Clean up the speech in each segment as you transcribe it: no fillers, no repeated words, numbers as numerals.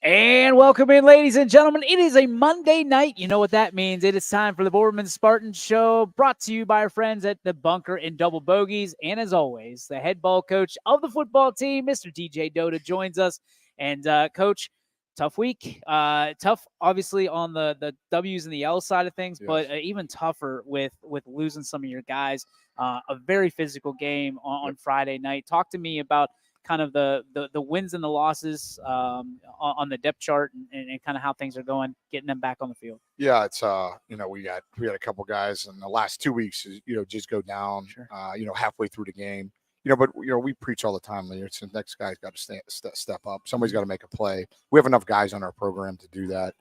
And welcome in, ladies and gentlemen. It is a Monday night. You know what that means. It is time for the Boardman Spartans show, brought to you by our friends at the Bunker and Double Bogeys. And as always, the head ball coach of the football team, Mr. DJ Dota, joins us. And Coach, tough week. Tough, obviously, on the W's and the L side of things, but even tougher with losing some of your guys. A very physical game on Friday night. Talk to me about kind of the wins and the losses on the depth chart and kind of how things are going, getting them back on the field. Yeah, it's we had a couple guys in the last 2 weeks, just go down, Sure. Halfway through the game, but we preach all the time. It's the next guy's got to step up. Somebody's got to make a play. We have enough guys on our program to do that,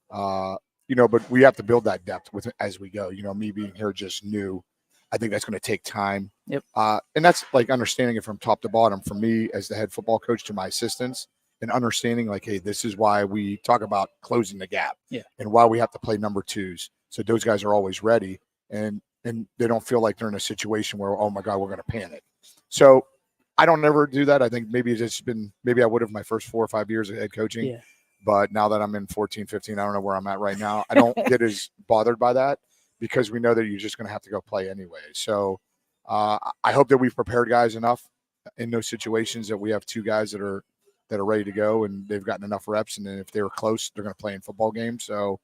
but we have to build that depth as we go. Me being here just new, I think that's going to take time. Yep. And that's like understanding it from top to bottom for me as the head football coach to my assistants, and understanding like, hey, this is why we talk about closing the gap, and why we have to play number twos. So those guys are always ready, and they don't feel like they're in a situation where, oh my God, we're going to panic. So I don't ever do that. I think maybe I would have my first 4 or 5 years of head coaching. Yeah. But now that I'm in 14, 15, I don't know where I'm at right now. I don't get as bothered by that, because we know that you're just going to have to go play anyway. So I hope that we've prepared guys enough in those situations that we have two guys that are ready to go, and they've gotten enough reps. And then if they're close, they're going to play in football games. So,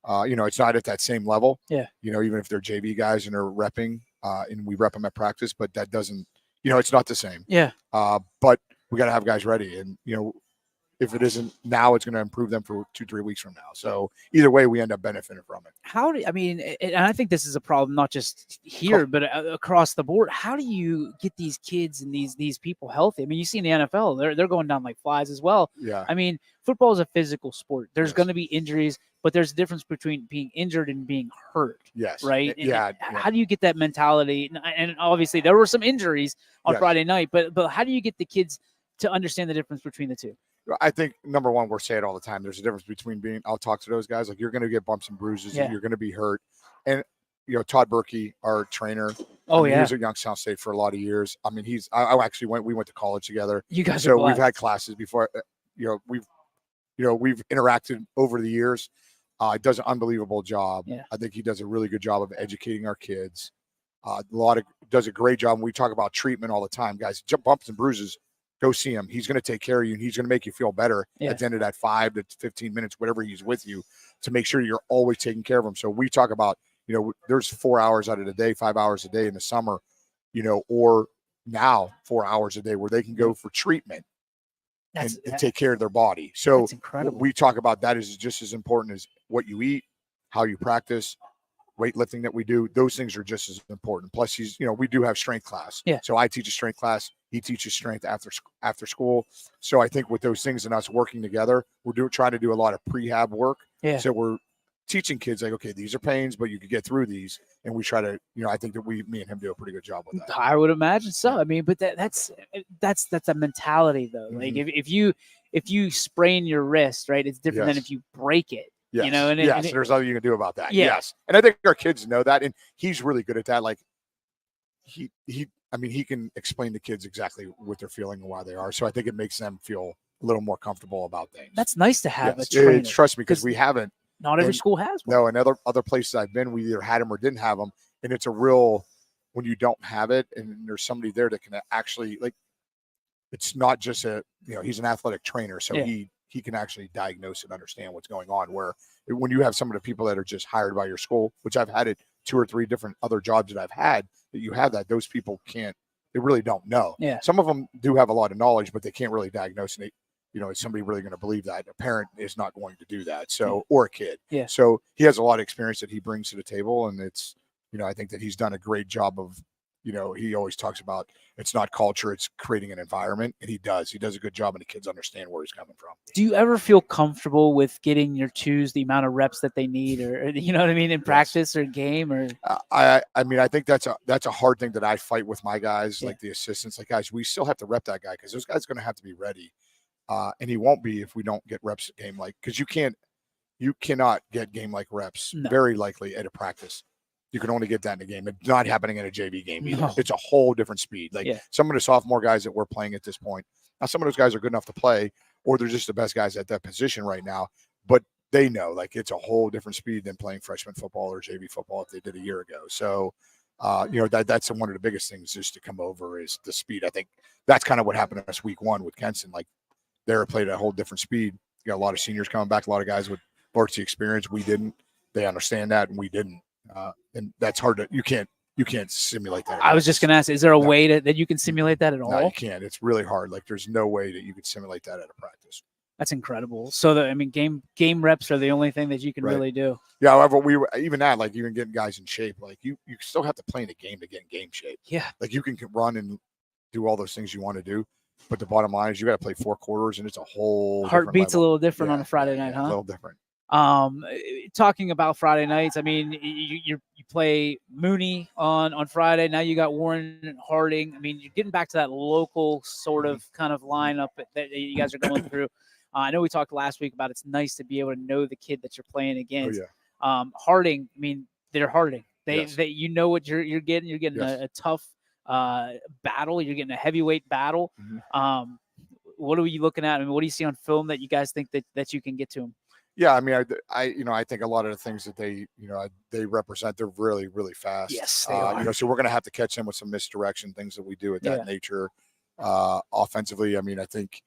it's not at that same level. Yeah. Even if they're JV guys and they're repping, and we rep them at practice, but that doesn't, it's not the same. Yeah. But we got to have guys ready, and if it isn't now, it's going to improve them for 2-3 weeks from now. So either way, we end up benefiting from it. And I think this is a problem, not just here, but across the board. How do you get these kids and these people healthy? I mean, you see in the NFL, they're going down like flies as well. Yeah. I mean, football is a physical sport. There's going to be injuries, but there's a difference between being injured and being hurt. Yes. Right. Yeah. How do you get that mentality? And obviously there were some injuries on Friday night, but how do you get the kids to understand the difference between the two? I think number one, we're saying it all the time. There's a difference between I'll talk to those guys. Like, you're going to get bumps and bruises, and you're going to be hurt. And, Todd Berkey, our trainer. He was at Youngstown State for a lot of years. I mean, we went to college together. You guys so we've had classes before, we've interacted over the years. He does an unbelievable job. Yeah. I think he does a really good job of educating our kids. Does a great job. And we talk about treatment all the time, guys. Bumps and bruises. Go see him. He's going to take care of you, and he's going to make you feel better at the end of that 5 to 15 minutes, whatever he's with you, to make sure you're always taking care of him. So we talk about, there's 4 hours out of the day, 5 hours a day in the summer, or now 4 hours a day where they can go for treatment and take care of their body. So that's incredible. We talk about that is just as important as what you eat, how you practice, weightlifting that we do. Those things are just as important. Plus, we do have strength class. Yeah. So I teach a strength class. He teaches strength after school. So I think with those things and us working together, we're trying to do a lot of prehab work. Yeah. So we're teaching kids like, okay, these are pains, but you can get through these. And we try to, I think that me and him do a pretty good job with that. I would imagine so. I mean, but that's a mentality though. Mm-hmm. Like if you sprain your wrist, right, it's different than if you break it. Yes. And there's nothing you can do about that. Yeah. Yes. And I think our kids know that, and he's really good at that. Like he can explain to kids exactly what they're feeling and why they are. So I think it makes them feel a little more comfortable about things. That's nice to have a trainer. Trust me, because we haven't. Not every school has one. No, and other places I've been, we either had them or didn't have them. And it's a real, when you don't have it and there's somebody there that can actually, like, it's not just he's an athletic trainer. So he can actually diagnose and understand what's going on. Where when you have some of the people that are just hired by your school, which I've had it 2 or 3 different other jobs that I've had, that you have that, those people they really don't know. Yeah. Some of them do have a lot of knowledge, but they can't really diagnose. And is somebody really going to believe that? A parent is not going to do that. So, or a kid. Yeah. So he has a lot of experience that he brings to the table. And it's, I think that he's done a great job of, he always talks about it's not culture, it's creating an environment. And he does a good job, and the kids understand where he's coming from. Do you ever feel comfortable with getting your twos the amount of reps that they need, or you know what I mean, in practice or game? Or I think that's a hard thing that I fight with my guys, like the assistants. Like, guys, we still have to rep that guy, because those guys are going to have to be ready, and he won't be if we don't get reps at game, like, because you cannot get game like reps very likely at a practice. You can only get that in a game. It's not happening in a JV game either. No. It's a whole different speed. Like some of the sophomore guys that we're playing at this point, now some of those guys are good enough to play, or they're just the best guys at that position right now. But they know, like, it's a whole different speed than playing freshman football or JV football if they did a year ago. So, that's one of the biggest things just to come over is the speed. I think that's kind of what happened to us week 1 with Kenson. Like, they played at a whole different speed. You got a lot of seniors coming back, a lot of guys with varsity experience. We didn't. They understand that, and we didn't. And that's hard to. You can't simulate that. I was just going to ask, is there a way that you can simulate that at all? No, you can't. It's really hard. Like, there's no way that you could simulate that at a practice. That's incredible. So, game reps are the only thing that you can really do. Yeah, however, even getting guys in shape, like you still have to play in a game to get in game shape. Yeah. Like, you can run and do all those things you want to do, but the bottom line is you got to play 4 quarters, and it's a whole heartbeat's a little different on a Friday night, huh? A little different. Talking about Friday nights, I mean, you play Mooney on Friday. Now you got Warren and Harding. I mean, you're getting back to that local sort of kind of lineup that you guys are going through. I know we talked last week about it's nice to be able to know the kid that you're playing against. Oh, yeah. Harding, I mean, they're Harding. They you know what you're getting. You're getting a tough battle. You're getting a heavyweight battle. Mm-hmm. What are you looking at? I mean, what do you see on film that you guys think that you can get to them? Yeah, I mean, I think a lot of the things that they represent, they're really, really fast. Yes, they are. So we're going to have to catch them with some misdirection, things that we do at that nature. Offensively, I mean, I think,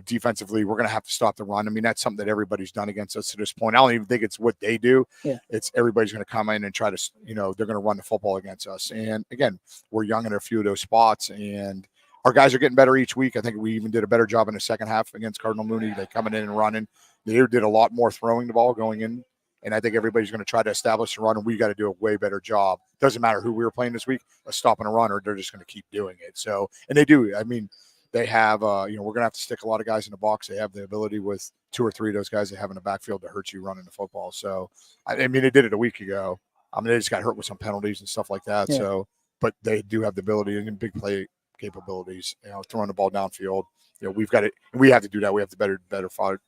defensively, we're going to have to stop the run. I mean, that's something that everybody's done against us to this point. I don't even think it's what they do. Yeah. It's everybody's going to come in and try to, they're going to run the football against us. And again, we're young in a few of those spots, and our guys are getting better each week. I think we even did a better job in the second half against Cardinal Mooney. They coming in and running. They did a lot more throwing the ball going in. And I think everybody's going to try to establish a run, and we got to do a way better job. Doesn't matter who we were playing this week, a stop and a run, or they're just going to keep doing it. So, and they do. I mean, they have, we're going to have to stick a lot of guys in the box. They have the ability with 2 or 3 of those guys they have in the backfield to hurt you running the football. So, I mean, they did it a week ago. I mean, they just got hurt with some penalties and stuff like that. Yeah. So, but they do have the ability and big play capabilities, throwing the ball downfield. We've got it, and we have to do that. We have to better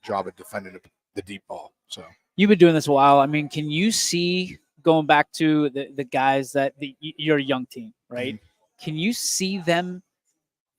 job at defending the deep ball. So you've been doing this a while. I mean, can you see going back to the guys that you're a young team, right? Mm-hmm. Can you see them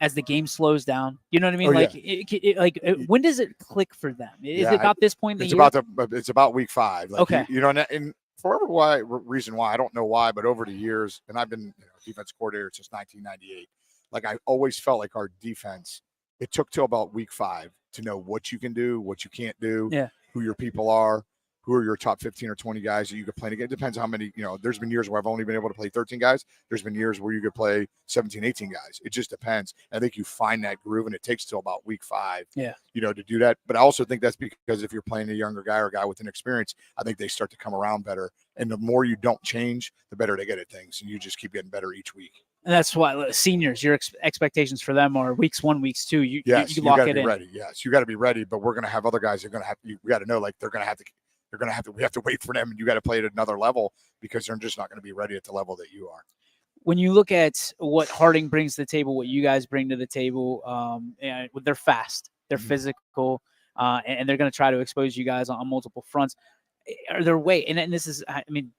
as the game slows down? You know what I mean? When does it click for them? Is it about this point in the year? It's about week 5. Like, okay. And for reason why, I don't know why, but over the years, and I've been defense coordinator since 1998. Like, I always felt like our defense, it took till about week 5 to know what you can do, what you can't do, who your people are, who are your top 15 or 20 guys that you could play against. It depends how many, there's been years where I've only been able to play 13 guys. There's been years where you could play 17, 18 guys. It just depends. I think you find that groove, and it takes till about week 5, to do that. But I also think that's because if you're playing a younger guy or a guy with an experience, I think they start to come around better. And the more you don't change, the better they get at things. And you just keep getting better each week. And that's why seniors, your expectations for them are weeks 1, weeks 2. You lock it in. Ready. Yes, you got to be ready. But we're going to have other guys. They're going to have. We got to know, like, they're going to have to. We have to wait for them, and you got to play at another level because they're just not going to be ready at the level that you are. When you look at what Harding brings to the table, what you guys bring to the table, they're fast, they're physical, and they're going to try to expose you guys on multiple fronts. Are there ways? And this is, I mean,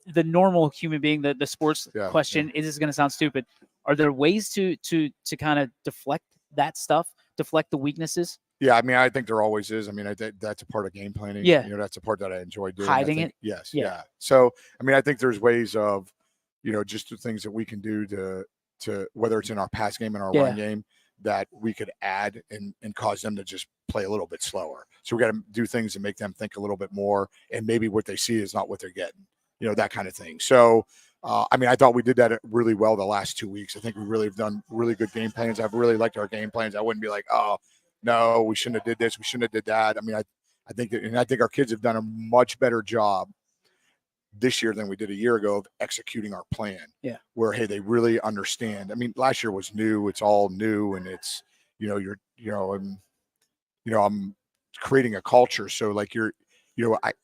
the normal human being, the sports question is this going to sound stupid? Are there ways to kind of deflect that stuff, deflect the weaknesses? Yeah, I mean, I think there always is. I mean, I think that's a part of game planning. Yeah, that's a part that I enjoy doing. Hiding it. Yes, yeah. So, I mean, I think there's ways of, just the things that we can do to whether it's in our pass game and our run game that we could add and cause them to just play a little bit slower. So we got to do things to make them think a little bit more, and maybe what they see is not what they're getting. That kind of thing. So, I mean, I thought we did that really well the last 2 weeks. I think we really have done really good game plans. I've really liked our game plans. I wouldn't be like, oh, no, we shouldn't have did this. We shouldn't have did that. I mean, I think our kids have done a much better job this year than we did a year ago of executing our plan. Yeah. Where, hey, they really understand. I mean, last year was new. It's all new, and it's, I'm creating a culture. So like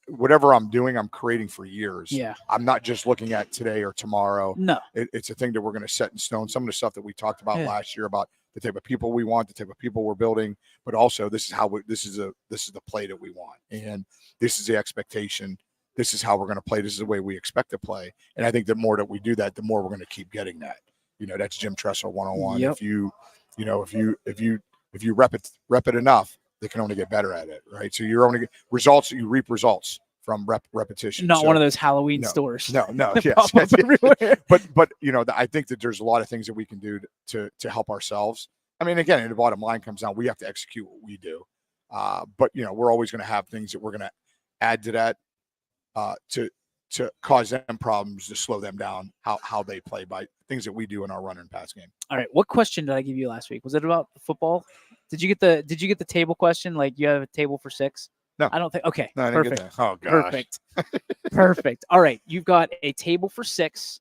whatever I'm doing, I'm creating for years. Yeah. I'm not just looking at today or tomorrow. No. It's a thing that we're going to set in stone. Some of the stuff that we talked about last year about the type of people we want, the type of people we're building, but also this is the play that we want. And this is the expectation. This is how we're going to play. This is the way we expect to play. And I think the more that we do that, the more we're going to keep getting that. That's Jim Tressel 101. Yep. If you if you rep it enough, they can only get better at it, right? So you're only results. You reap results from repetition. Not so, one of those Halloween stores. No, yes. Pop up everywhere. But I think that there's a lot of things that we can do to help ourselves. I mean, again, the bottom line comes down, we have to execute what we do. But we're always going to have things that we're going to add to that to cause them problems, to slow them down, how they play by things that we do in our run and pass game. All right. What question did I give you last week? Was it about football? Did you get the table question? Like you have a table for 6? No. I don't think. Okay. No, I didn't perfect. get that. Oh, gosh. Perfect. Perfect. All right. You've got a table for 6.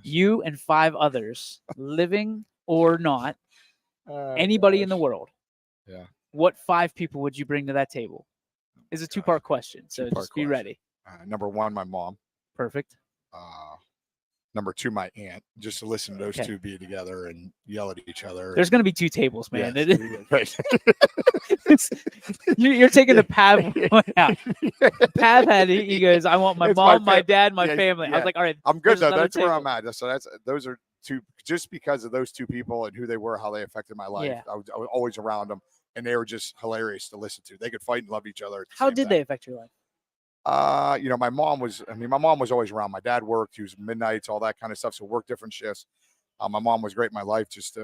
You and 5 others, living or not, anybody in the world. Yeah. What 5 people would you bring to that table? It's a 2-part question, so just be ready. Number 1, my mom. Perfect. Number 2, my aunt. Just to listen to those two be together and yell at each other. There's going to be 2 tables, man. Yes. You're taking the Pav one out. Pav had he goes, I want my mom, my dad, my family. I was like, all right, I'm good though. That's where I'm at. So those are 2, just because of those 2 people and who they were, how they affected my life. Yeah. I was always around them, and they were just hilarious to listen to. They could fight and love each other. How did they affect your life? My mom was always around. My dad worked. He was midnights, all that kind of stuff. So worked different shifts. My mom was great in my life. Just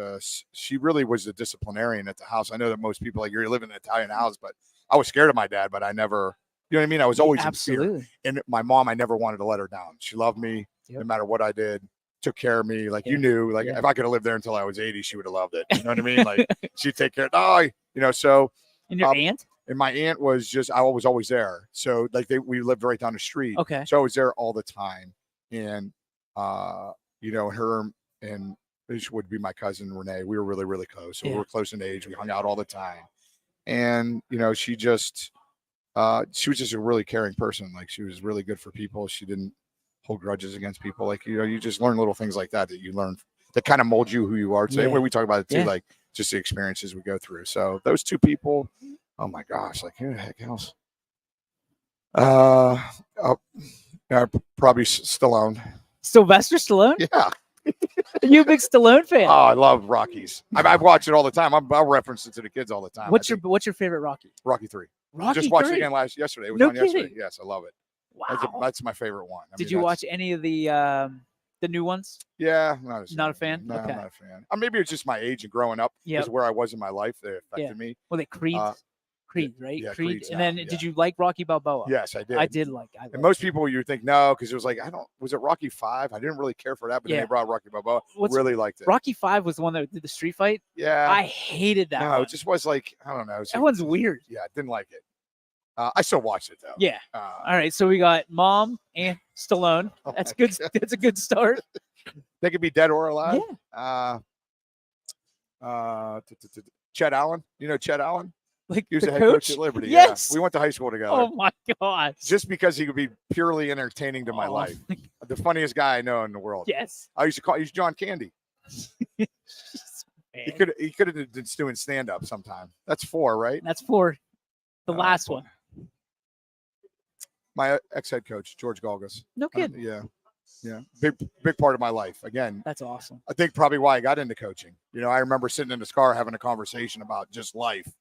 she really was a disciplinarian at the house. I know that most people, like, you're living in an Italian house, but I was scared of my dad, but I never, you know what I mean? I was always in fear. And my mom, I never wanted to let her down. She loved me no matter what I did, took care of me. Like, you knew, like, if I could have lived there until I was 80, she would have loved it. You know what I mean? Like, she'd take care of, so. And your aunt? And my aunt was I was always there. So like we lived right down the street. Okay. So I was there all the time. And, her and this would be my cousin, Renee. We were really, really close. So we were close in age. We hung out all the time. And, she was just a really caring person. Like, she was really good for people. She didn't hold grudges against people. Like, you just learn little things like that you learn that kind of mold you who you are today. When we talk about it too, like just the experiences we go through. So those 2 people, oh my gosh, like, who the heck else? Probably Stallone. Sylvester Stallone? Yeah. Are you a big Stallone fan? Oh, I love Rockies. I watch it all the time. I'll reference it to the kids all the time. What's your favorite Rocky? Rocky 3. Rocky just watched 3? it again yesterday. It was on yesterday. Yes, I love it. Wow. That's my favorite one. Did you watch any of the new ones? Yeah, not a fan. No, okay. I'm not a fan. Maybe it's just my age and growing up is where I was in my life that affected me. Well, Creed, right? Yeah, Creed. And then did you like Rocky Balboa? Yes, I did. I did like. And most people, you think no, because it was like was it Rocky 5? I didn't really care for that, but then they brought Rocky Balboa. Really liked it. Rocky 5 was the one that did the street fight. Yeah, I hated that. No, it just was like, I don't know. That one's weird. Yeah, I didn't like it. I still watched it though. Yeah. All right, so we got Mom and Stallone. That's good. That's a good start. They could be dead or alive. Yeah. Chet Allen. You know Chet Allen? Like he was the head coach? coach at Liberty. Yes. Yeah. We went to high school together. Oh my gosh. Just because he could be purely entertaining to my life. The funniest guy I know in the world. Yes. I used to call he's John Candy. He could have been doing stand up sometime. That's 4, right? That's 4. The last one. My ex-head coach, George Galgas. No kidding. Yeah. Big part of my life. Again, that's awesome. I think probably why I got into coaching. I remember sitting in his car having a conversation about just life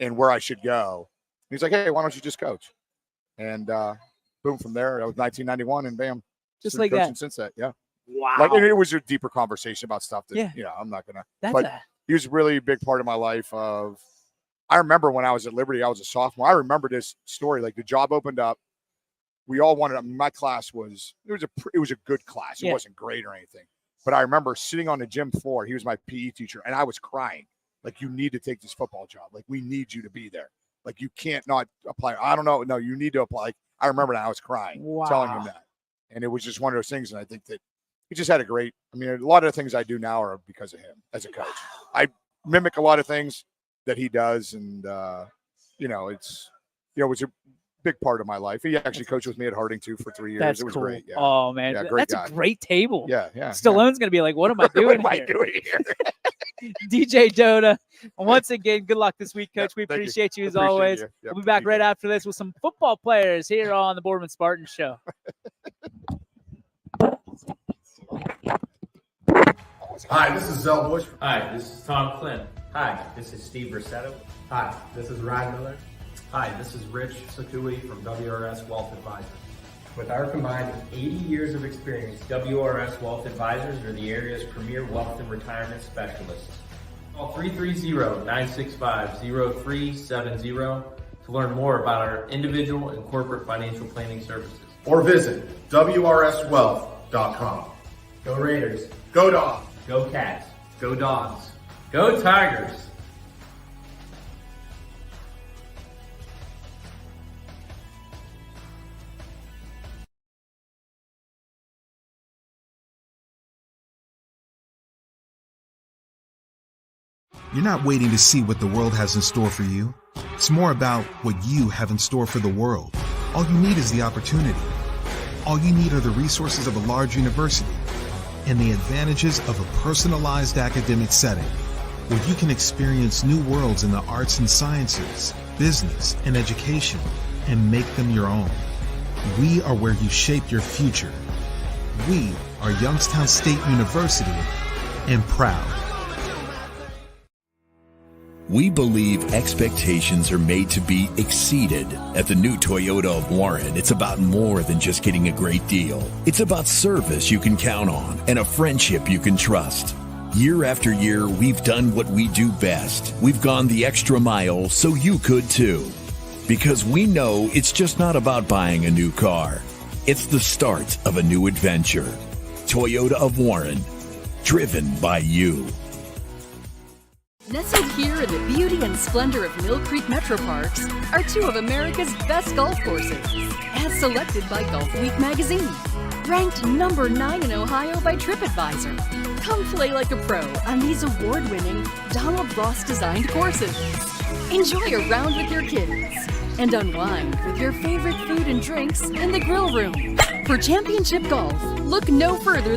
and where I should go. He's like, hey, why don't you just coach? And boom, from there, that was 1991, and bam. Just like that. Since that, yeah. Wow. Like, and it was a deeper conversation about stuff that, I'm not going to. He was a really big part of my life. I remember when I was at Liberty, I was a sophomore. I remember this story. Like, the job opened up. We all wanted. My class was it was a good class. It wasn't great or anything, but I remember sitting on the gym floor. He was my PE teacher, and I was crying. Like, you need to take this football job. Like, we need you to be there. Like, you can't not apply. I don't know. No, you need to apply. Like, I remember that I was crying, telling him that, and it was just one of those things. And I think that he just had a lot of the things I do now are because of him as a coach. I mimic a lot of things that he does, and it was a big part of my life. He actually coached with me at Harding too for 3 years. It was great. Yeah. Oh man, that's a great table. Yeah. Stallone's gonna be like, "What am I doing here?" DJ Dota. Once again, good luck this week, Coach. We appreciate you as always. We'll be back right after this with some football players here on the Boardman Spartans Show. Hi, this is Zell Bush. Hi, this is Tom Flynn. Hi, this is Steve Rossetto. Hi, this is Ryan Miller. Hi, this is Rich Sakui from WRS Wealth Advisors. With our combined 80 years of experience, WRS Wealth Advisors are the area's premier wealth and retirement specialists. Call 330-965-0370 to learn more about our individual and corporate financial planning services. Or visit WRSwealth.com. go Raiders, Go Dogs! Go Cats! Go Dogs! Go Tigers! You're not waiting to see what the world has in store for you. It's more about what you have in store for the world. All you need is the opportunity. All you need are the resources of a large university and the advantages of a personalized academic setting where you can experience new worlds in the arts and sciences, business, and education and make them your own. We are where you shape your future. We are Youngstown State University and proud. We believe expectations are made to be exceeded. At the new Toyota of Warren, it's about more than just getting a great deal. It's about service you can count on and a friendship you can trust. Year after year, we've done what we do best. We've gone the extra mile so you could too. Because we know it's just not about buying a new car. It's the start of a new adventure. Toyota of Warren, driven by you. Nestled here in the beauty and splendor of Mill Creek Metro Parks are two of America's best golf courses, as selected by Golf Week magazine. Ranked number 9 in Ohio by TripAdvisor. Come play like a pro on these award-winning Donald Ross-designed courses. Enjoy a round with your kids and unwind with your favorite food and drinks in the grill room. For championship golf, look no further.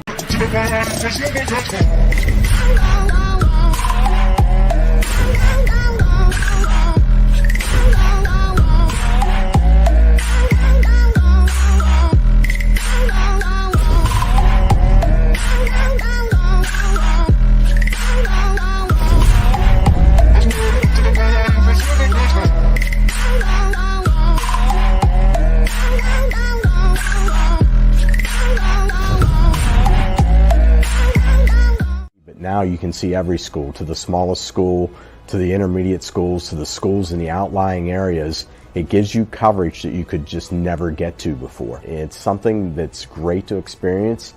Now you can see every school, to the smallest school, to the intermediate schools, to the schools in the outlying areas. It gives you coverage that you could just never get to before. It's something that's great to experience,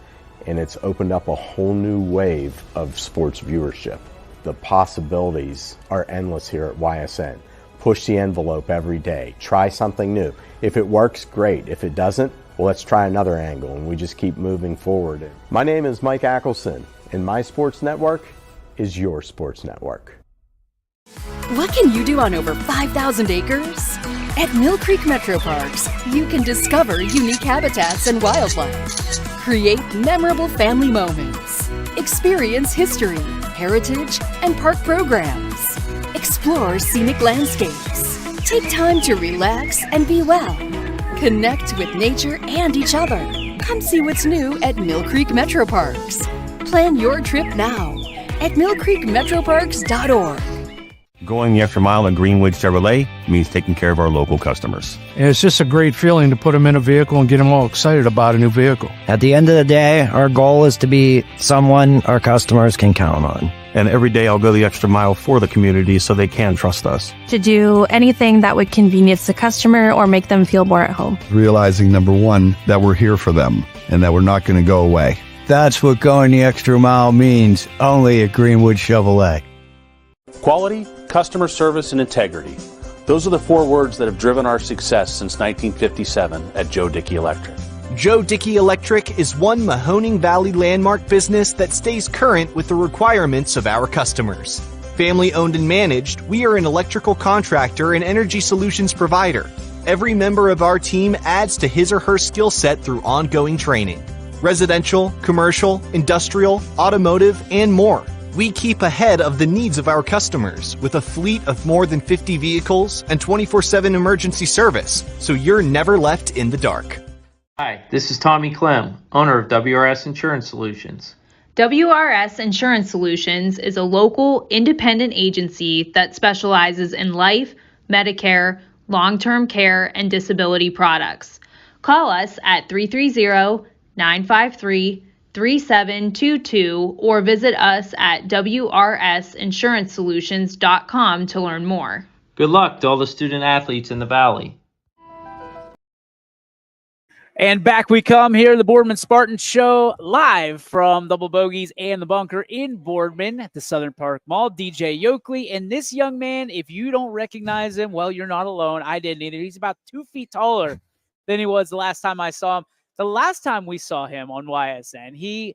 and it's opened up a whole new wave of sports viewership. The possibilities are endless here at YSN. Push the envelope every day. Try something new. If it works, great. If it doesn't, well, let's try another angle, and we just keep moving forward. My name is Mike Ackelson, and my sports network is your sports network. What can you do on over 5,000 acres? At Mill Creek Metro Parks, you can discover unique habitats and wildlife, create memorable family moments, experience history, heritage, and park programs, explore scenic landscapes, take time to relax and be well, connect with nature and each other. Come see what's new at Mill Creek Metro Parks. Plan your trip now at millcreekmetroparks.org. Going the extra mile at Greenwood Chevrolet means taking care of our local customers. And it's just a great feeling to put them in a vehicle and get them all excited about a new vehicle. At the end of the day, our goal is to be someone our customers can count on. And every day I'll go the extra mile for the community so they can trust us. To do anything that would convenience the customer or make them feel more at home. Realizing, number one, that we're here for them and that we're not going to go away. That's what going the extra mile means, only at Greenwood Chevrolet. Quality, customer service, and integrity. Those are the 4 words that have driven our success since 1957 at Joe Dickey Electric. Joe Dickey Electric is one Mahoning Valley landmark business that stays current with the requirements of our customers. Family owned and managed, we are an electrical contractor and energy solutions provider. Every member of our team adds to his or her skill set through ongoing training. Residential, commercial, industrial, automotive, and more. We keep ahead of the needs of our customers with a fleet of more than 50 vehicles and 24/7 emergency service, so you're never left in the dark. Hi, this is Tommy Clem, owner of WRS Insurance Solutions. WRS Insurance Solutions is a local independent agency that specializes in life, Medicare, long-term care, and disability products. Call us at 330-953-3722 or visit us at wrsinsurancesolutions.com to learn more. Good luck to all the student athletes in the Valley. And back we come here, the Boardman Spartans show, live from Double Bogies and the Bunker in Boardman at the Southern Park Mall. DJ Yoakley, and this young man, if you don't recognize him, well, you're not alone. I didn't either. He's about 2 feet taller than he was the last time I saw him. The last time we saw him on YSN, you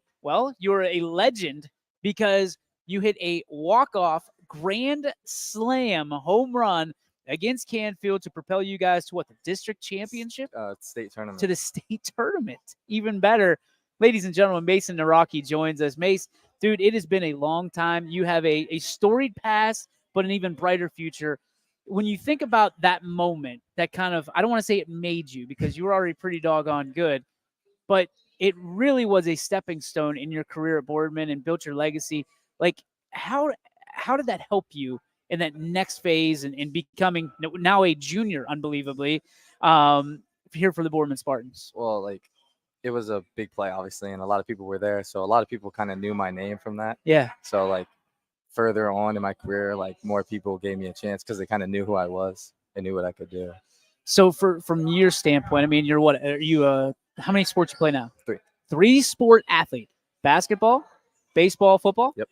were a legend because you hit a walk-off grand slam home run against Canfield to propel you guys to what, the district championship? State tournament. To the state tournament. Even better. Ladies and gentlemen, Mason Naraki joins us. Mace, dude, it has been a long time. You have a storied past, but an even brighter future. When you think about that moment, that kind of, I don't want to say it made you because you were already pretty doggone good, but it really was a stepping stone in your career at Boardman and built your legacy. Like, how did that help you in that next phase and becoming now a junior, unbelievably, here for the Boardman Spartans? Well, like, it was a big play, obviously, and a lot of people were there. So a lot of people kind of knew my name from that. Yeah. So, like, further on in my career, like, more people gave me a chance because they kind of knew who I was. They knew what I could do. So from your standpoint, I mean, you're what? Are you how many sports you play now? 3. 3-sport athlete. Basketball, baseball, football? Yep.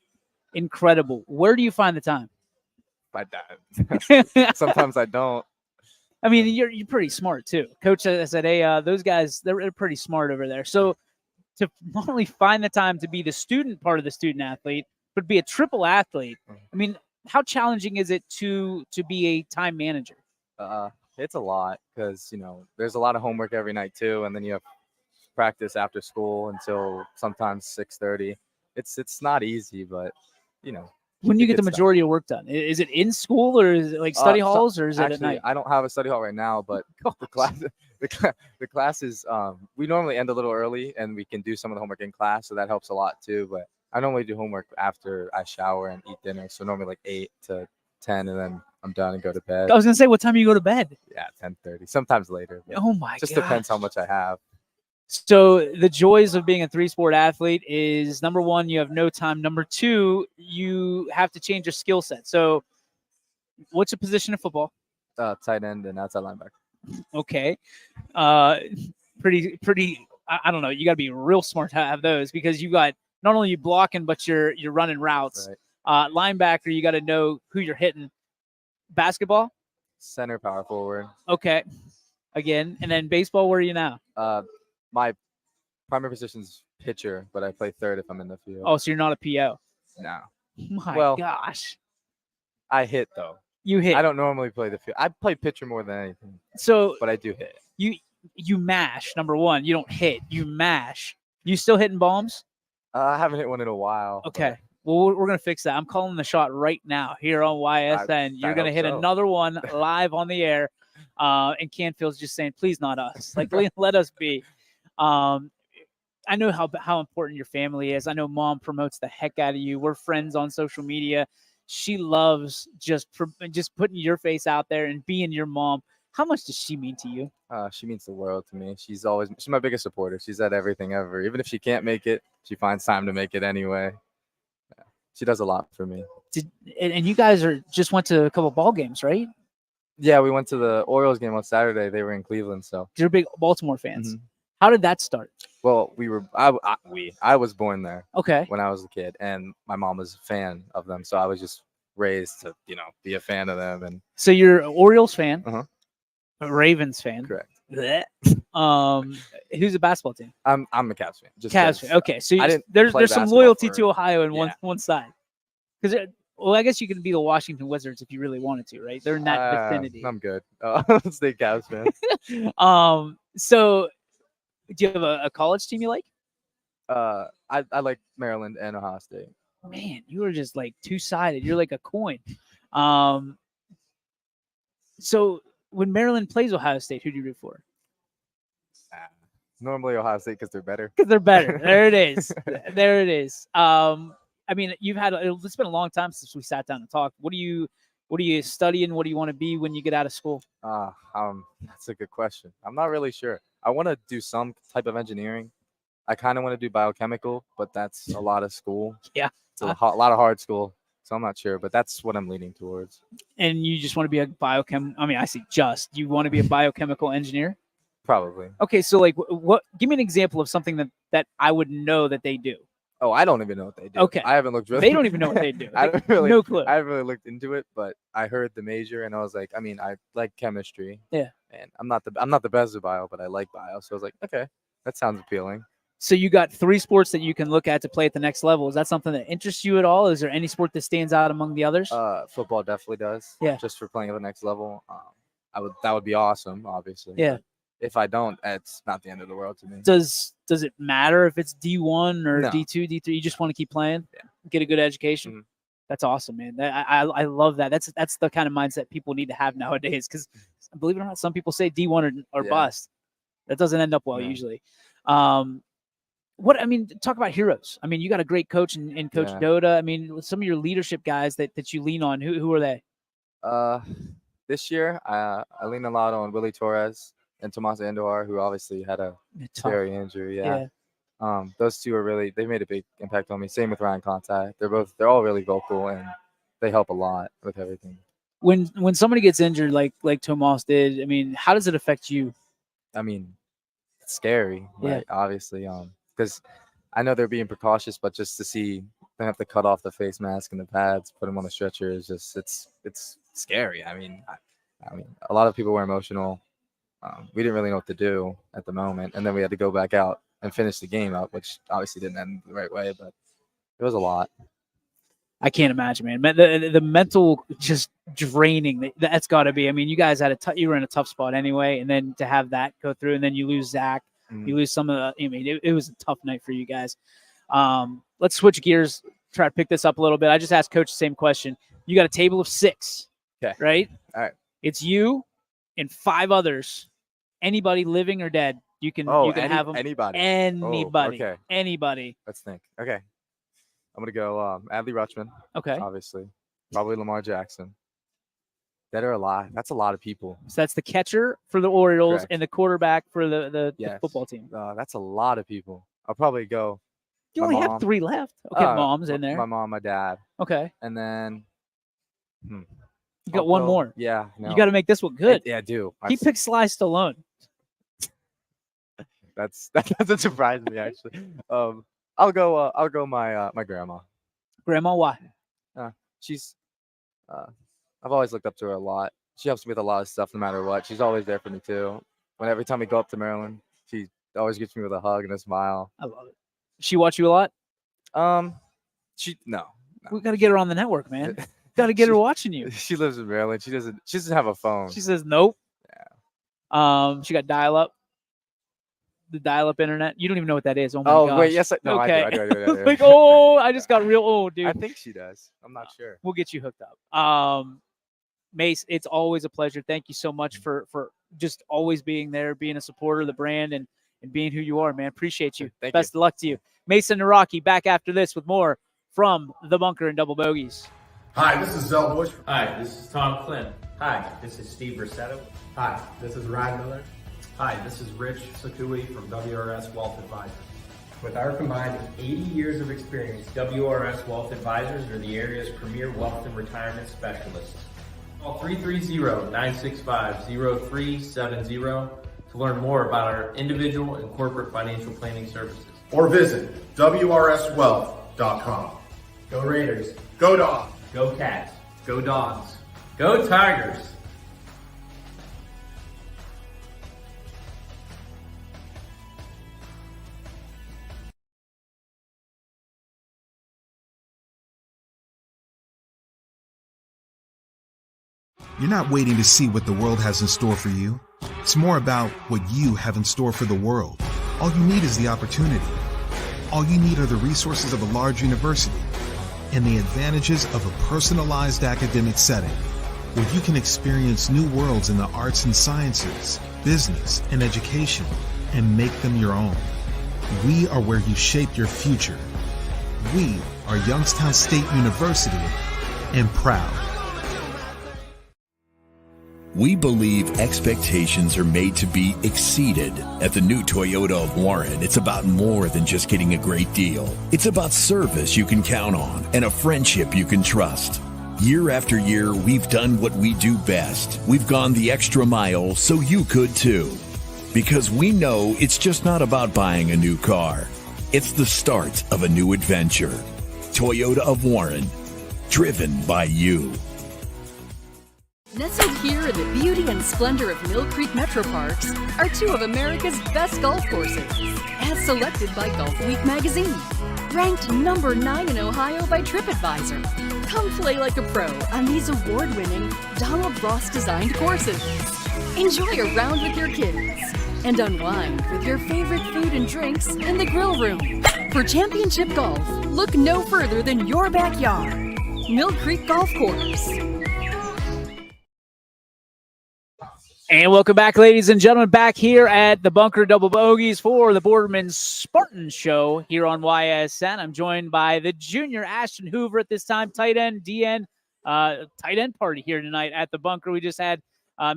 Incredible. Where do you find the time? I sometimes I don't. I mean, you're pretty smart too. Coach said, "Hey, those guys, they're pretty smart over there." So to not only find the time to be the student part of the student athlete, but be a triple athlete. I mean, how challenging is it to be a time manager? It's a lot because there's a lot of homework every night too, and then you have practice after school until sometimes 6:30. It's not easy, but When you get the majority of work done, is it in school or is it like study halls or is it at night? I don't have a study hall right now, but the classes, we normally end a little early and we can do some of the homework in class, so that helps a lot too. But I normally do homework after I shower and eat dinner, so normally like 8 to 10, and then I'm done and go to bed. I was gonna say, what time do you go to bed? Yeah, 10:30, sometimes later. Oh my! Just depends how much I have. So the joys of being a 3-sport athlete is, number one, you have no time. Number two, you have to change your skill set. So what's your position in football? Tight end and outside linebacker. Okay. Pretty, I don't know. You got to be real smart to have those because you got not only you blocking, but you're running routes. Right. Linebacker, you got to know who you're hitting. Basketball? Center, power forward. Okay. Again. And then baseball, where are you now? My primary position's pitcher, but I play third if I'm in the field. Oh, so you're not a PO? No. My gosh. I hit, though. You hit. I don't normally play the field. I play pitcher more than anything. But I do hit. You mash, number one. You don't hit. You mash. You still hitting bombs? I haven't hit one in a while. Okay. Well, we're going to fix that. I'm calling the shot right now here on YSN. You're going to hit another one live on the air. And Canfield's just saying, please not us. Like, let us be. I know how important your family is. I know Mom promotes the heck out of you. We're friends on social media. She loves just putting your face out there and being your mom. How much does she mean to you? She means the world to me. She's my biggest supporter. She's at everything ever. Even if she can't make it, she finds time to make it anyway. Yeah, she does a lot for me. And you guys just went to a couple ball games, right? Yeah, we went to the Orioles game on Saturday. They were in Cleveland, so you're big Baltimore fans. Mm-hmm. How did that start? Well, I was born there. Okay. When I was a kid, and my mom was a fan of them, so I was just raised to be a fan of them. And so you're an Orioles fan, a Ravens fan, correct? Who's the basketball team? I'm a Cavs fan. Just Cavs fan. Okay, so there's some loyalty to Ohio in one side. Because I guess you can be the Washington Wizards if you really wanted to, right? They're in that vicinity. I'm good. Stay Cavs fan. So do you have a college team you like? I like Maryland and Ohio State. Man, you are just like two-sided. You're like a coin. So when Maryland plays Ohio State, who do you root for? Normally Ohio State because they're better. Because they're better. There it is. There it is. I mean, it's been a long time since we sat down and talked. What are you studying? What do you want to be when you get out of school? That's a good question. I'm not really sure. I want to do some type of engineering. I kind of want to do biochemical, but that's a lot of school. Yeah. It's a lot of hard school. So I'm not sure, but that's what I'm leaning towards. And you just want to be a biochem? I mean, I see you want to be a biochemical engineer? Probably. Okay, so like, what? Give me an example of something that I would know that they do. Oh, I don't even know what they do. Okay, I haven't looked really. They don't even know what they do. No clue. I haven't really looked into it, but I heard the major, and I was like, I mean, I like chemistry. Yeah. And I'm not the best at bio, but I like bio, so I was like, okay, that sounds appealing. So you got 3 sports that you can look at to play at the next level. Is that something that interests you at all? Is there any sport that stands out among the others? Football definitely does. Yeah. Just for playing at the next level. That would be awesome, obviously. Yeah. If I don't, it's not the end of the world to me. Does it matter if it's D1 or No. D2, D3? You just want to keep playing, get a good education. Mm-hmm. That's awesome, man. I love that. That's the kind of mindset people need to have nowadays. Because believe it or not, some people say D1 or bust. That doesn't end up well usually. Talk about heroes. I mean, you got a great coach in Coach Doda. I mean, some of your leadership guys that you lean on. Who are they? This year, I lean a lot on Willie Torres and Tomas Andujar, who obviously had a scary injury. Those two they made a big impact on me. Same with Ryan Contact. They're all really vocal, and they help a lot with everything. When somebody gets injured like Tomas did, I mean, how does it affect you? I mean, it's scary, right? Yeah. Obviously, because I know they're being precautious, but just to see them have to cut off the face mask and the pads, put them on the stretcher is just it's scary. I mean, a lot of people were emotional. We didn't really know what to do at the moment, and then we had to go back out and finish the game up, which obviously didn't end the right way, but it was a lot. I can't imagine, man. The mental just draining that's got to be. I mean, you guys you were in a tough spot anyway, and then to have that go through, and then you lose Zach, you lose some of the. I mean, it was a tough night for you guys. Let's switch gears. Try to pick this up a little bit. I just asked Coach the same question. You got a table of 6, right? All right. It's you and 5 others. Anybody living or dead, you can have them. Anybody. Okay. Anybody. Let's think. Okay. I'm gonna go Adley Rutschman. Okay. Obviously. Probably Lamar Jackson. Dead or alive. That's a lot of people. So that's the catcher for the Orioles Correct. and the quarterback for the football team. That's a lot of people. I'll probably go. You only have 3 left. Okay, mom's in there. My mom, my dad. Okay. And then you got one more. Yeah. No. You got to make this one good. I do. He picked Sly Stallone. That doesn't surprise me actually. I'll go my grandma. Grandma, why? She's I've always looked up to her a lot. She helps me with a lot of stuff no matter what. She's always there for me too. Every time we go up to Maryland, she always gets me with a hug and a smile. I love it. She watch you a lot? No. We got to get her on the network, man. Got to get her watching you. She lives in Maryland. She doesn't have a phone. She says nope. Yeah. She got dial-up. The dial-up internet. You don't even know what that is. Oh my gosh. Wait, yes, no, okay. I do. Like, I just got real old, dude. I think she does. I'm not sure. We'll get you hooked up. Mace, it's always a pleasure. Thank you so much for just always being there, being a supporter of the brand, and being who you are, man. Appreciate you. Best of luck to you. Mason Naraki back after this with more from the Bunker and Double Bogeys. Hi, this is Zell Bush. Hi, this is Tom Flynn. Hi, this is Steve Rossetto. Hi, this is Ryan Miller. Hi, this is Rich Sakui from WRS Wealth Advisors. With our combined 80 years of experience, WRS Wealth Advisors are the area's premier wealth and retirement specialists. Call 330-965-0370 to learn more about our individual and corporate financial planning services. Or visit WRSwealth.com. Go Raiders. Go Dogs. Go Cats. Go Dogs. Go Tigers. You're not waiting to see what the world has in store for you. It's more about what you have in store for the world. All you need is the opportunity. All you need are the resources of a large university and the advantages of a personalized academic setting where you can experience new worlds in the arts and sciences, business, and education. and make them your own. We are where you shape your future. We are Youngstown State University, and proud. We believe expectations are made to be exceeded. At the new Toyota of Warren, it's about more than just getting a great deal. It's about service you can count on and a friendship you can trust. Year after year, we've done what we do best. We've gone the extra mile so you could too. Because we know it's just not about buying a new car. It's the start of a new adventure. Toyota of Warren, driven by you. Nestled here in the beauty and splendor of Mill Creek Metro Parks are two of America's best golf courses, as selected by Golf Week magazine. Ranked number 9 in Ohio by TripAdvisor. Come play like a pro on these award-winning Donald Ross-designed courses. Enjoy a round with your kids and unwind with your favorite food and drinks in the grill room. For championship golf, look no further than your backyard. Mill Creek Golf Course. And welcome back, ladies and gentlemen, back here at the Bunker Double Bogeys for the Boardman Spartans show here on YSN. I'm joined by the junior Ashton Hoover at this time, tight end, DN, tight end party here tonight at the Bunker. We just had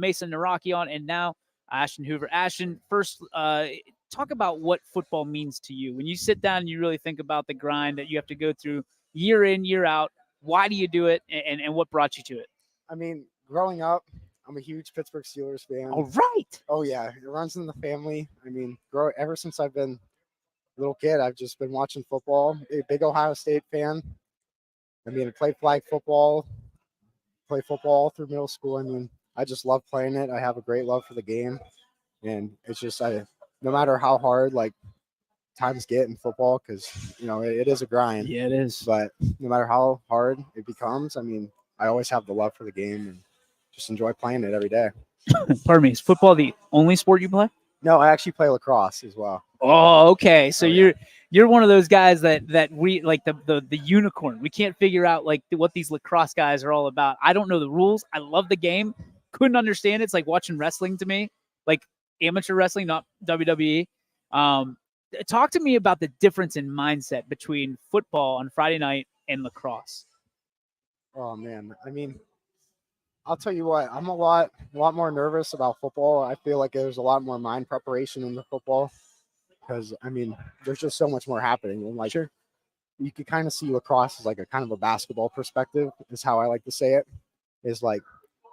Mason Naraki on, and now Ashton Hoover. Ashton, first, talk about what football means to you. When you sit down and you really think about the grind that you have to go through year in, year out, why do you do it, and what brought you to it? I mean, growing up, I'm a huge Pittsburgh Steelers fan. All right. Oh, yeah. It runs in the family. I mean, ever since I've been a little kid, I've just been watching football. A big Ohio State fan. I mean, I played flag football, play football through middle school. I mean, I just love playing it. I have a great love for the game. And it's just, no matter how hard, like, times get in football, because, you know, it is a grind. Yeah, it is. But no matter how hard it becomes, I mean, I always have the love for the game and just enjoy playing it every day. Pardon me, is football the only sport you play? No, I actually play lacrosse as well. Oh, okay. So you're one of those guys that we like the unicorn. We can't figure out like what these lacrosse guys are all about. I don't know the rules. I love the game. Couldn't understand it. It's like watching wrestling to me, like amateur wrestling, not WWE. Talk to me about the difference in mindset between football on Friday night and lacrosse. Oh man, I mean, I'll tell you what, I'm a lot more nervous about football. I feel like there's a lot more mind preparation in the football because, I mean, there's just so much more happening. And like, you could kind of see lacrosse as like a kind of a basketball perspective is how I like to say it. Is like,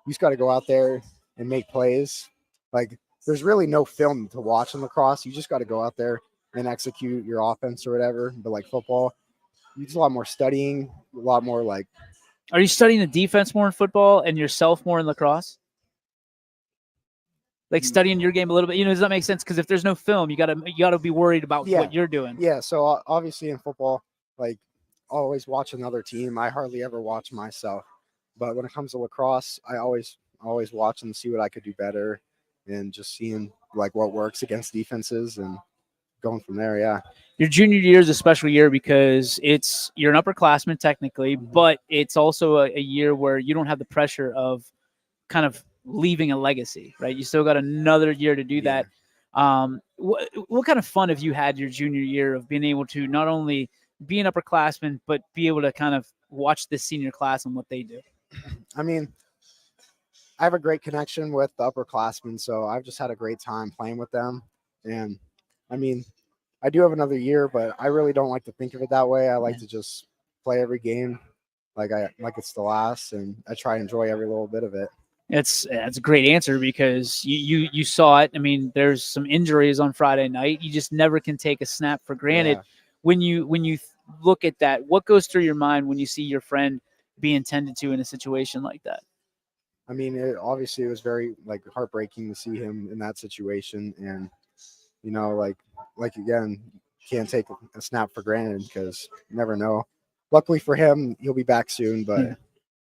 you just got to go out there and make plays. Like, there's really no film to watch in lacrosse. You just got to go out there and execute your offense or whatever. But like football, there's a lot more studying, a lot more like. Are you studying the defense more in football and yourself more in lacrosse? Like studying your game a little bit, does that make sense? Because if there's no film, you gotta be worried about what you're doing. Yeah. So obviously in football, like always watch another team. I hardly ever watch myself, but when it comes to lacrosse, I always watch and see what I could do better, and just seeing like what works against defenses and going from there. Yeah. Your junior year is a special year because you're an upperclassman technically, but it's also a year where you don't have the pressure of kind of leaving a legacy, right? You still got another year to do that. What kind of fun have you had your junior year of being able to not only be an upperclassman, but be able to kind of watch this senior class and what they do? I mean, I have a great connection with the upperclassmen, so I've just had a great time playing with them. And I mean, I do have another year, but I really don't like to think of it that way. I like to just play every game like it's the last, and I try to enjoy every little bit of it. That's a great answer because you saw it. I mean, there's some injuries on Friday night. You just never can take a snap for granted. Yeah. When you look at that, what goes through your mind when you see your friend being tended to in a situation like that? I mean, it was very like heartbreaking to see him in that situation, and like again, can't take a snap for granted because you never know. Luckily for him, he'll be back soon, but you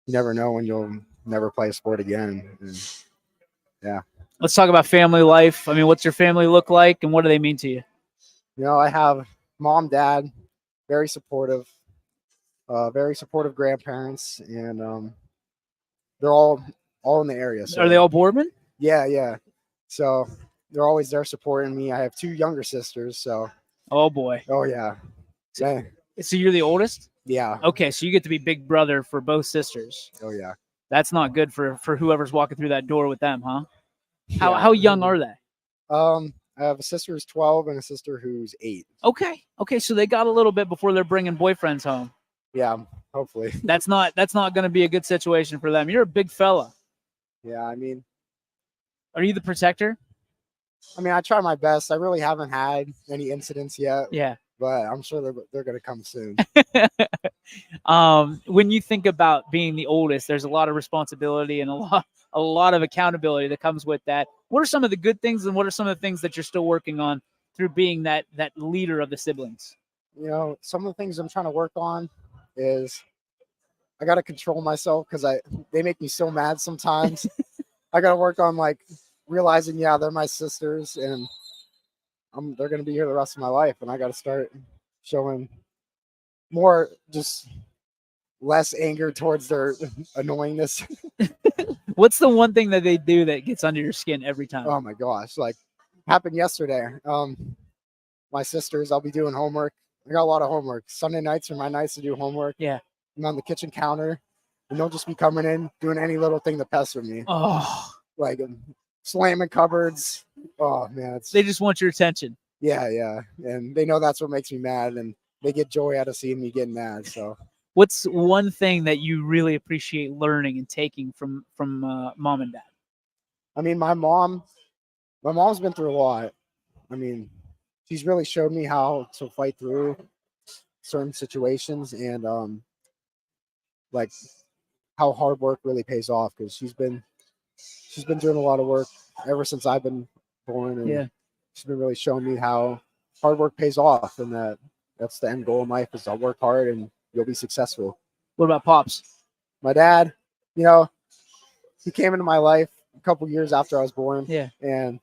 never know when you'll never play a sport again. And, yeah. Let's talk about family life. I mean, what's your family look like and what do they mean to you? I have mom, dad, very supportive grandparents, and they're all in the area. So. Are they all Boardman? Yeah. So they're always there supporting me. I have 2 younger sisters, so. Oh boy. Oh yeah. So you're the oldest? Yeah. Okay, so you get to be big brother for both sisters. Oh yeah. That's not good for whoever's walking through that door with them, huh? How young are they? I have a sister who's 12 and a sister who's 8. Okay, so they got a little bit before they're bringing boyfriends home. Yeah, hopefully. That's not going to be a good situation for them. You're a big fella. Yeah, I mean, are you the protector? I mean, I try my best. I really haven't had any incidents yet. Yeah. But I'm sure they're going to come soon. When you think about being the oldest, there's a lot of responsibility and a lot of accountability that comes with that. What are some of the good things and what are some of the things that you're still working on through being that leader of the siblings? You know, some of the things I'm trying to work on is I got to control myself because they make me so mad sometimes. I got to work on like realizing, yeah, they're my sisters and they're going to be here the rest of my life, and I got to start showing more, just less anger towards their annoyingness. What's the one thing that they do that gets under your skin every time? Oh my gosh, like happened yesterday. My sisters, I'll be doing homework. I got a lot of homework. Sunday nights are my nights to do homework. Yeah. I'm on the kitchen counter, and they'll just be coming in, doing any little thing to pester me. Oh. Like slamming cupboards. Oh man, they just want your attention. Yeah, and they know that's what makes me mad, and they get joy out of seeing me getting mad. So, what's one thing that you really appreciate learning and taking from mom and dad? I mean, my mom's been through a lot. I mean, she's really showed me how to fight through certain situations, and like how hard work really pays off, because she's been doing a lot of work ever since I've been born, and she's been really showing me how hard work pays off, and that's the end goal in life, is to work hard and you'll be successful. What about Pops? My dad, you know, he came into my life a couple years after I was born. Yeah. And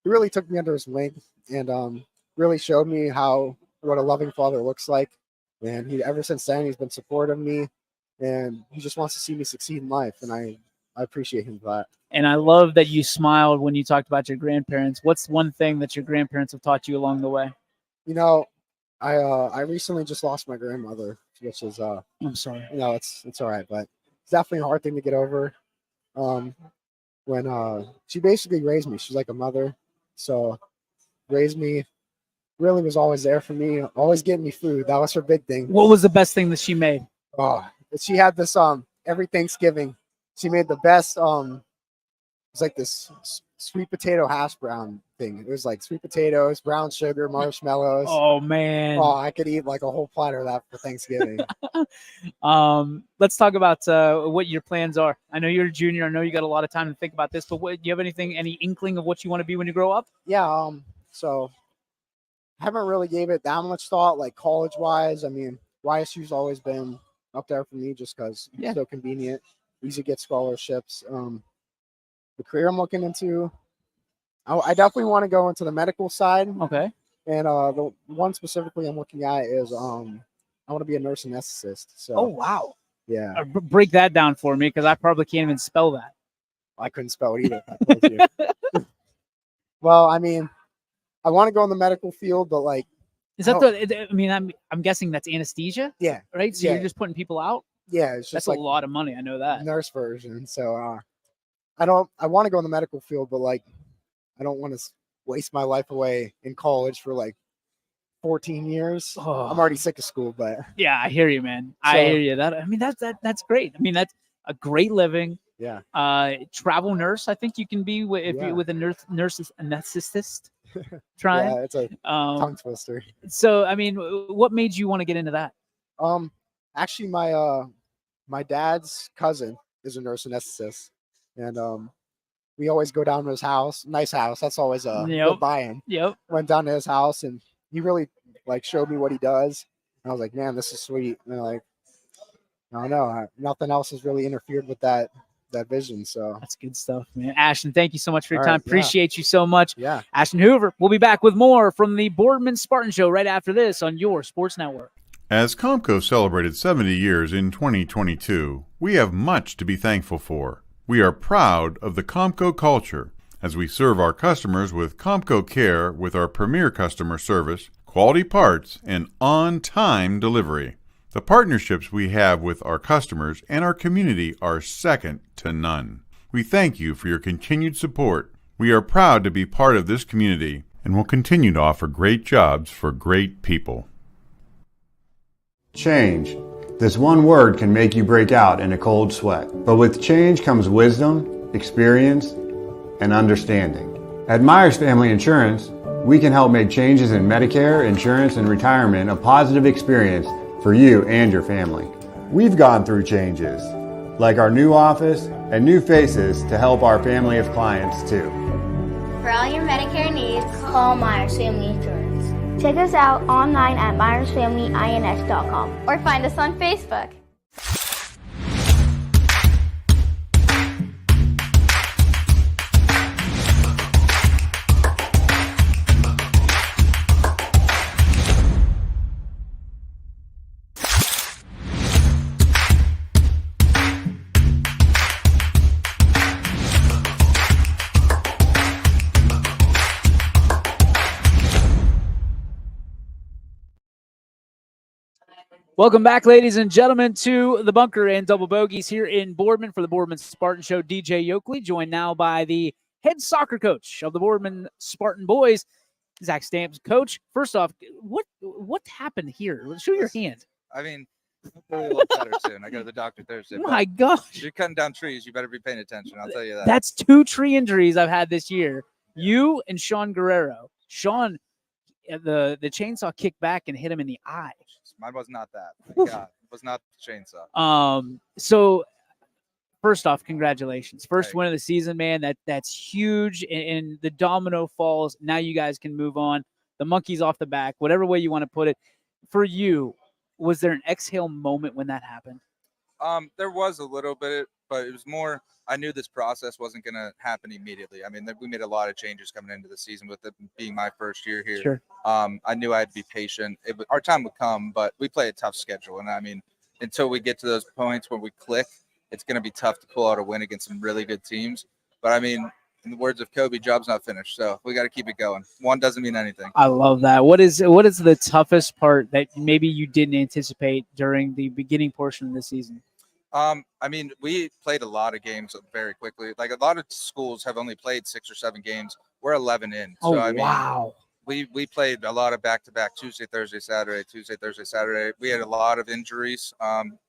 he really took me under his wing and really showed me what a loving father looks like. And ever since then, he's been supportive of me, and he just wants to see me succeed in life. And I appreciate him for that. And I love that you smiled when you talked about your grandparents. What's one thing that your grandparents have taught you along the way? You know, I recently just lost my grandmother, which is I'm sorry. You know, it's all right, but it's definitely a hard thing to get over. When she basically raised me, she's like a mother, so raised me, really was always there for me, always getting me food. That was her big thing. What was the best thing that she made? Oh, she had this every Thanksgiving, she made the best it's like this sweet potato hash brown thing. It was like sweet potatoes, brown sugar, marshmallows. Oh man. Oh, I could eat like a whole platter of that for Thanksgiving. Let's talk about what your plans are. I know you're a junior. I know you got a lot of time to think about this, but do you have any inkling of what you want to be when you grow up? Yeah, so I haven't really gave it that much thought, like college wise. I mean, YSU's always been up there for me just because it's so convenient, easy to get scholarships. The career I'm looking into, I definitely want to go into the medical side. Okay. And the one specifically I'm looking at is I want to be a nurse anesthetist. So. Oh wow. Yeah. Break that down for me, because I probably can't even spell that. I couldn't spell it either. I told you. Well, I mean, I want to go in the medical field, but like, is that I mean, I'm guessing that's anesthesia. Yeah. Right. So you're just putting people out. Yeah, it's just that's like a lot of money. I know that. Nurse version. So I want to go in the medical field, but like, I don't want to waste my life away in college for like 14 years. Oh. I'm already sick of school, but yeah, I hear you, man. I hear you. That's great. I mean, that's a great living. Yeah. Travel nurse. I think you can be with a nurse anesthetist. Trying. Yeah, it's a tongue twister. So, I mean, what made you want to get into that? Actually, my dad's cousin is a nurse anesthetist, and we always go down to his house. Nice house. That's always a good buy-in. Yep. Went down to his house, and he really like showed me what he does. And I was like, man, this is sweet. And like, I don't know, nothing else has really interfered with that vision. So that's good stuff, man. Ashton, thank you so much for your All time. right, Appreciate you so much. Yeah. Ashton Hoover. We'll be back with more from the Boardman Spartan Show right after this on your Sports Network. As Comco celebrated 70 years in 2022, we have much to be thankful for. We are proud of the Comco culture as we serve our customers with Comco Care with our premier customer service, quality parts, and on-time delivery. The partnerships we have with our customers and our community are second to none. We thank you for your continued support. We are proud to be part of this community and will continue to offer great jobs for great people. Change. This one word can make you break out in a cold sweat. But with change comes wisdom, experience, and understanding. At Myers Family Insurance, we can help make changes in Medicare, insurance, and retirement a positive experience for you and your family. We've gone through changes, like our new office and new faces to help our family of clients too. For all your Medicare needs, call Myers Family Insurance. Check us out online at myersfamilyins.com or find us on Facebook. Welcome back, ladies and gentlemen, to the Bunker and Double Bogeys here in Boardman for the Boardman Spartan Show. DJ Yoakley, joined now by the head soccer coach of the Boardman Spartan boys, Zach Stamps. Coach, first off, what happened here? Show your hand. I mean, hopefully it'll look better soon. I go to the doctor Thursday. Oh my gosh. You're cutting down trees. You better be paying attention. I'll tell you that. That's 2 tree injuries I've had this year. You and Sean Guerrero. Sean, the chainsaw kicked back and hit him in the eye. Mine was not that. Thank God. It was not the chainsaw. So first off, congratulations. First win of the season, man. That's huge. And the domino falls. Now you guys can move on. The monkey's off the back, whatever way you want to put it. For you, was there an exhale moment when that happened? There was a little bit, but it was more, I knew this process wasn't going to happen immediately. I mean, we made a lot of changes coming into the season with it being my first year here. Sure. I knew I had to be patient. Our time would come, but we play a tough schedule. And I mean, until we get to those points where we click, it's going to be tough to pull out a win against some really good teams. But I mean, in the words of Kobe, job's not finished. So we got to keep it going. One doesn't mean anything. I love that. What is the toughest part that maybe you didn't anticipate during the beginning portion of the season? I mean, we played a lot of games very quickly. Like a lot of schools have only played 6 or 7 games. We're 11 in. So, I mean, wow. We played a lot of back-to-back Tuesday, Thursday, Saturday, Tuesday, Thursday, Saturday. We had a lot of injuries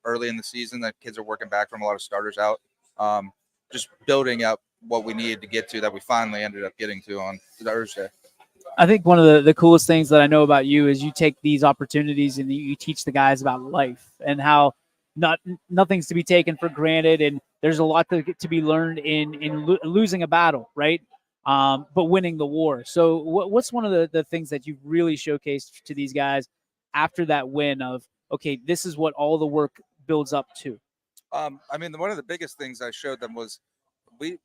early in the season that kids are working back from, a lot of starters out. Just building up what we needed to get to that we finally ended up getting to on Thursday. I think one of the coolest things that I know about you is you take these opportunities and you teach the guys about life and how nothing's to be taken for granted, and there's a lot to be learned in losing a battle, right? But winning the war. So what's one of the things that you've really showcased to these guys after that win of, okay, this is what all the work builds up to? I mean, one of the biggest things I showed them was we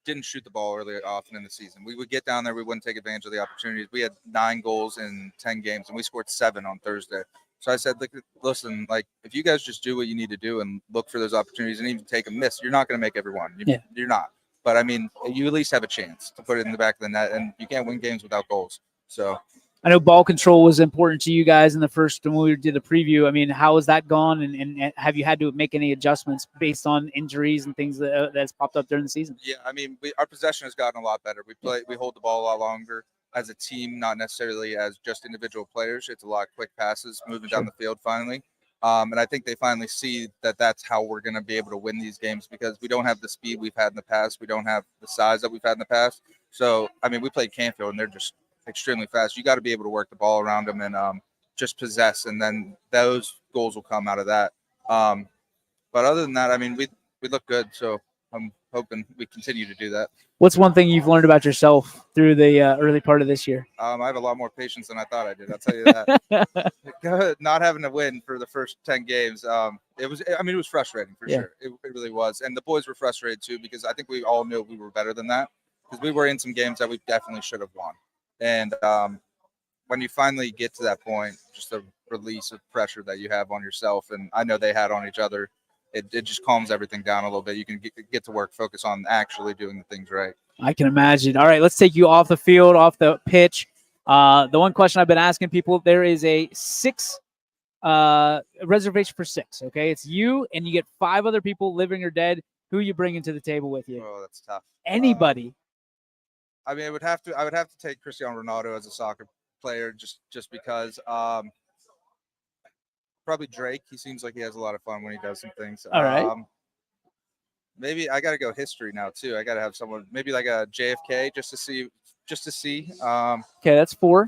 didn't shoot the ball early often in the season. We would get down there. We wouldn't take advantage of the opportunities. We had 9 goals in 10 games, and we scored 7 on Thursday. So I said, listen, like, if you guys just do what you need to do and look for those opportunities and even take a miss, you're not going to make every one. You're not. But, I mean, you at least have a chance to put it in the back of the net, and you can't win games without goals. So I know ball control was important to you guys in the first when we did the preview. I mean, how has that gone, and have you had to make any adjustments based on injuries and things that's popped up during the season? Yeah, I mean, our possession has gotten a lot better. We hold the ball a lot longer as a team, not necessarily as just individual players. It's a lot of quick passes moving down the field finally. And I think they finally see that that's how we're going to be able to win these games, because we don't have the speed we've had in the past. We don't have the size that we've had in the past. So, I mean, we played Canfield, and they're just extremely fast. You got to be able to work the ball around them and just possess, and then those goals will come out of that. But other than that, I mean, we look good. So I'm hoping we continue to do that. What's one thing you've learned about yourself through the early part of this year? I have a lot more patience than I thought I did. I'll tell you that. Not having to win for the first 10 games, it was frustrating for sure. It really was. And the boys were frustrated too, because I think we all knew we were better than that, because we were in some games that we definitely should have won. And when you finally get to that point, just a release of pressure that you have on yourself, and I know they had on each other, it just calms everything down a little bit. You can get to work, focus on actually doing the things right. I can imagine. All right, let's take you off the field, off the pitch. The one question I've been asking people, there is a reservation for 6. Okay, it's you and you get 5 other people, living or dead. Who are you bringing to the table with you? Oh, that's tough. Anybody. I mean, I would have to take Cristiano Ronaldo as a soccer player, just because. Probably Drake. He seems like he has a lot of fun when he does some things. All right. Maybe I got to go history now too. I got to have someone, maybe like a JFK, just to see. Okay, that's 4.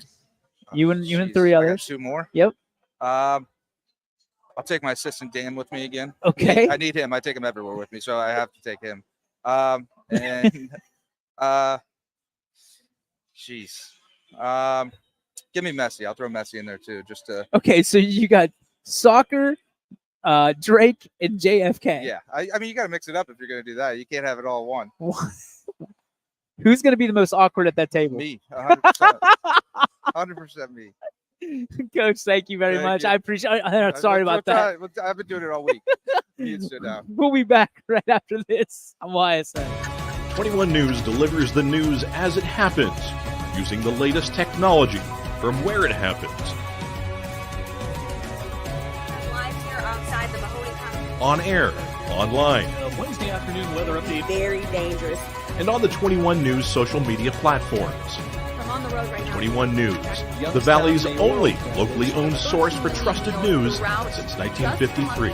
You and 3 others. I got 2 more. Yep. I'll take my assistant Dan with me again. Okay. I need him. I take him everywhere with me, so I have to take him. And jeez. Give me Messi. I'll throw Messi in there too, just to. Okay, so you got soccer, Drake, and JFK. Yeah, I mean, you got to mix it up if you're going to do that. You can't have it all in one. Who's going to be the most awkward at that table? Me, 100%. 100% me. Coach, thank you very much. You. I appreciate. Sorry about that. I've been doing it all week. You can sit down. We'll be back right after this on YSN. 21 News delivers the news as it happens, using the latest technology from where it happens. Live here outside the Mahoney County. On air, online, Wednesday afternoon weather update. Very dangerous. and on the 21 News social media platforms. From on the road right now. 21 News, the Valley's only locally owned source for trusted news since 1953.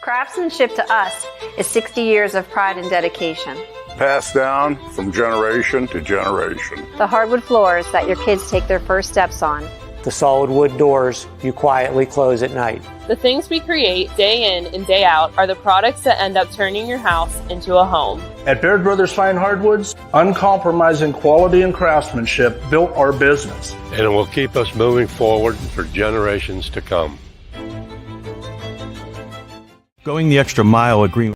Craftsmanship to us is 60 years of pride and dedication. Passed down from generation to generation. The hardwood floors that your kids take their first steps on. The solid wood doors you quietly close at night. The things we create day in and day out are the products that end up turning your house into a home. At Baird Brothers Fine Hardwoods, uncompromising quality and craftsmanship built our business. And it will keep us moving forward for generations to come. Going the extra mile agreeing.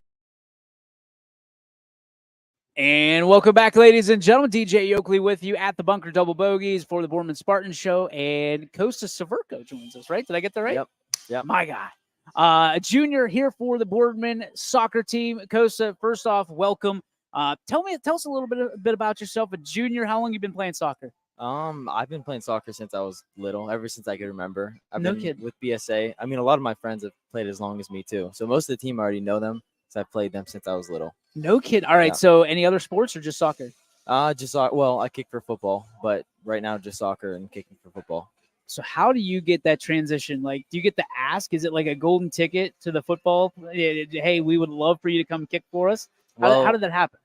And welcome back, ladies and gentlemen. DJ Yoakley with you at the Bunker Double Bogeys for the Boardman Spartans show. And Costa Severco joins us, right? Did I get that right? Yep. My guy. A junior here for the Boardman soccer team. Costa, first off, welcome. Tell us a little bit about yourself. A junior, how long you been playing soccer? I've been playing soccer since I was little, ever since I could remember. I've No been kidding. with BSA. I mean, a lot of my friends have played as long as me too. So most of the team I already know them, so I've played them since I was little. No kid. All right. Yeah. So any other sports or just soccer? Well, I kick for football, but right now just soccer and kicking for football. So how do you get that transition? Like, do you get the ask? Is it like a golden ticket to the football? Hey, we would love for you to come kick for us. How did that happen?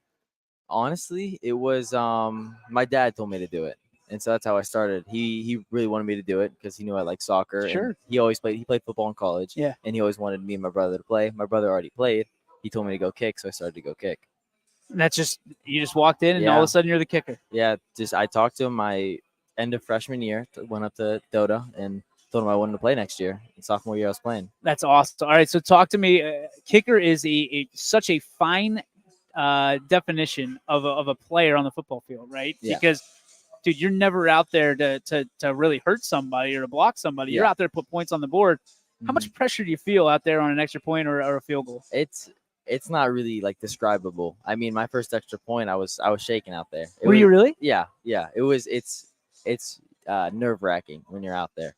Honestly, it was my dad told me to do it. And so that's how I started. He really wanted me to do it because he knew I liked soccer. Sure. And he played football in college. Yeah. And he always wanted me and my brother to play. My brother already played. He told me to go kick, so I started to go kick. And that's just, you just walked in and all Yeah. of a sudden you're the kicker. Yeah, I talked to him my end of freshman year, went up to Dota and told him I wanted to play next year. And sophomore year I was playing. That's awesome. All right, so talk to me. Kicker is such a fine definition of a player on the football field, right? Yeah. Because, dude, you're never out there to really hurt somebody or to block somebody. You're Yeah. out there to put points on the board. How much pressure do you feel out there on an extra point or a field goal? It's not really like describable. I mean, my first extra point, I was shaking out there. Were you really? Yeah. It's nerve wracking when you're out there.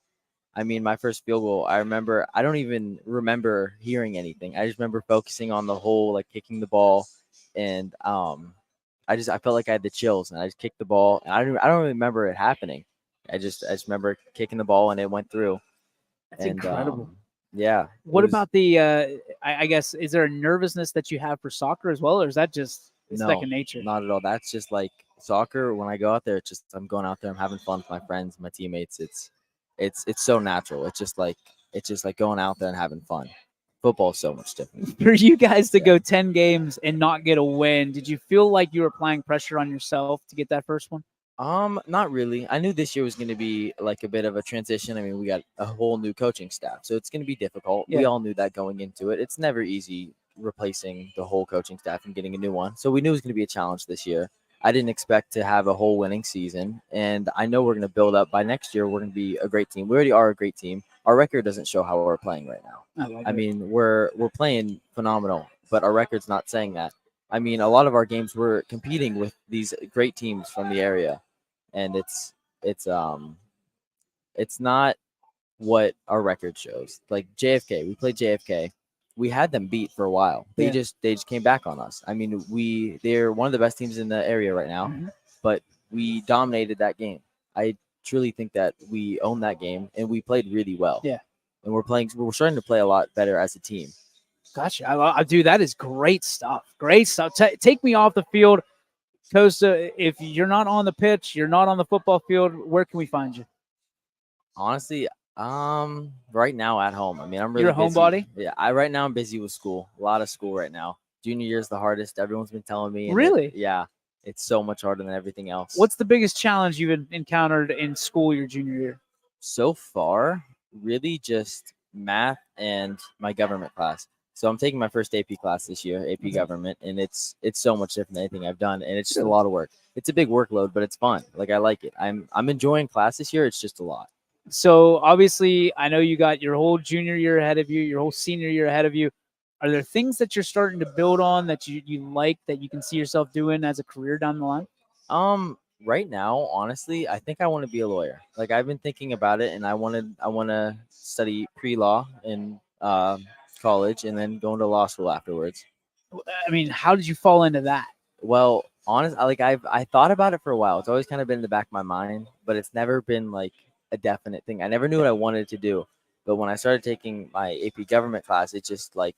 I mean, my first field goal, I don't even remember hearing anything. I just remember focusing on the hole, like kicking the ball, and I felt like I had the chills, and I just kicked the ball, and I don't really remember it happening. I just remember kicking the ball, and it went through. That's incredible. Yeah. What about the? I guess, is there a nervousness that you have for soccer as well, or is that just second nature? Not at all. That's just like soccer. When I go out there, it's just I'm going out there, I'm having fun with my friends, my teammates. It's so natural. It's just like going out there and having fun. Football is so much different. For you guys to go 10 games and not get a win, did you feel like you were applying pressure on yourself to get that first one? Not really. I knew this year was going to be like a bit of a transition. I mean, we got a whole new coaching staff, so it's going to be difficult. Yeah. We all knew that going into it. It's never easy replacing the whole coaching staff and getting a new one. So we knew it was going to be a challenge this year. I didn't expect to have a whole winning season, and I know we're going to build up. By next year, we're going to be a great team. We already are a great team. our record doesn't show how we're playing right now. I mean, we're playing phenomenal, but our record's not saying that. I mean, a lot of our games we're competing with these great teams from the area, and it's not what our record shows. Like JFK, we played JFK. We had them beat for a while. They just came back on us. I mean, they're one of the best teams in the area right now, but we dominated that game. I truly think that we owned that game and we played really well. Yeah. And we're starting to play a lot better as a team. Gotcha. I do. That is great stuff. Great stuff. Take me off the field. Costa, if you're not on the pitch, you're not on the football field, where can we find you? Honestly, right now at home. I mean, I'm really You're a busy. homebody? Yeah, right now I'm busy with school. A lot of school right now. Junior year is the hardest. Everyone's been telling me. Really? Yeah. It's so much harder than everything else. What's the biggest challenge you've encountered in school your junior year? So far, really just math and my government class. So I'm taking my first AP class this year, AP government, and it's so much different than anything I've done, and it's just a lot of work. It's a big workload, but it's fun. Like, I like it. I'm enjoying class this year. It's just a lot. So obviously, I know you got your whole junior year ahead of you, your whole senior year ahead of you. Are there things that you're starting to build on that you like, that you can see yourself doing as a career down the line? Right now, honestly, I think I want to be a lawyer. Like, I've been thinking about it, and I want to study pre-law in college and then go into law school afterwards. I mean, how did you fall into that? Well, honestly, like I thought about it for a while. It's always kind of been in the back of my mind, but it's never been like a definite thing. I never knew what I wanted to do. But when I started taking my AP government class, it's just like,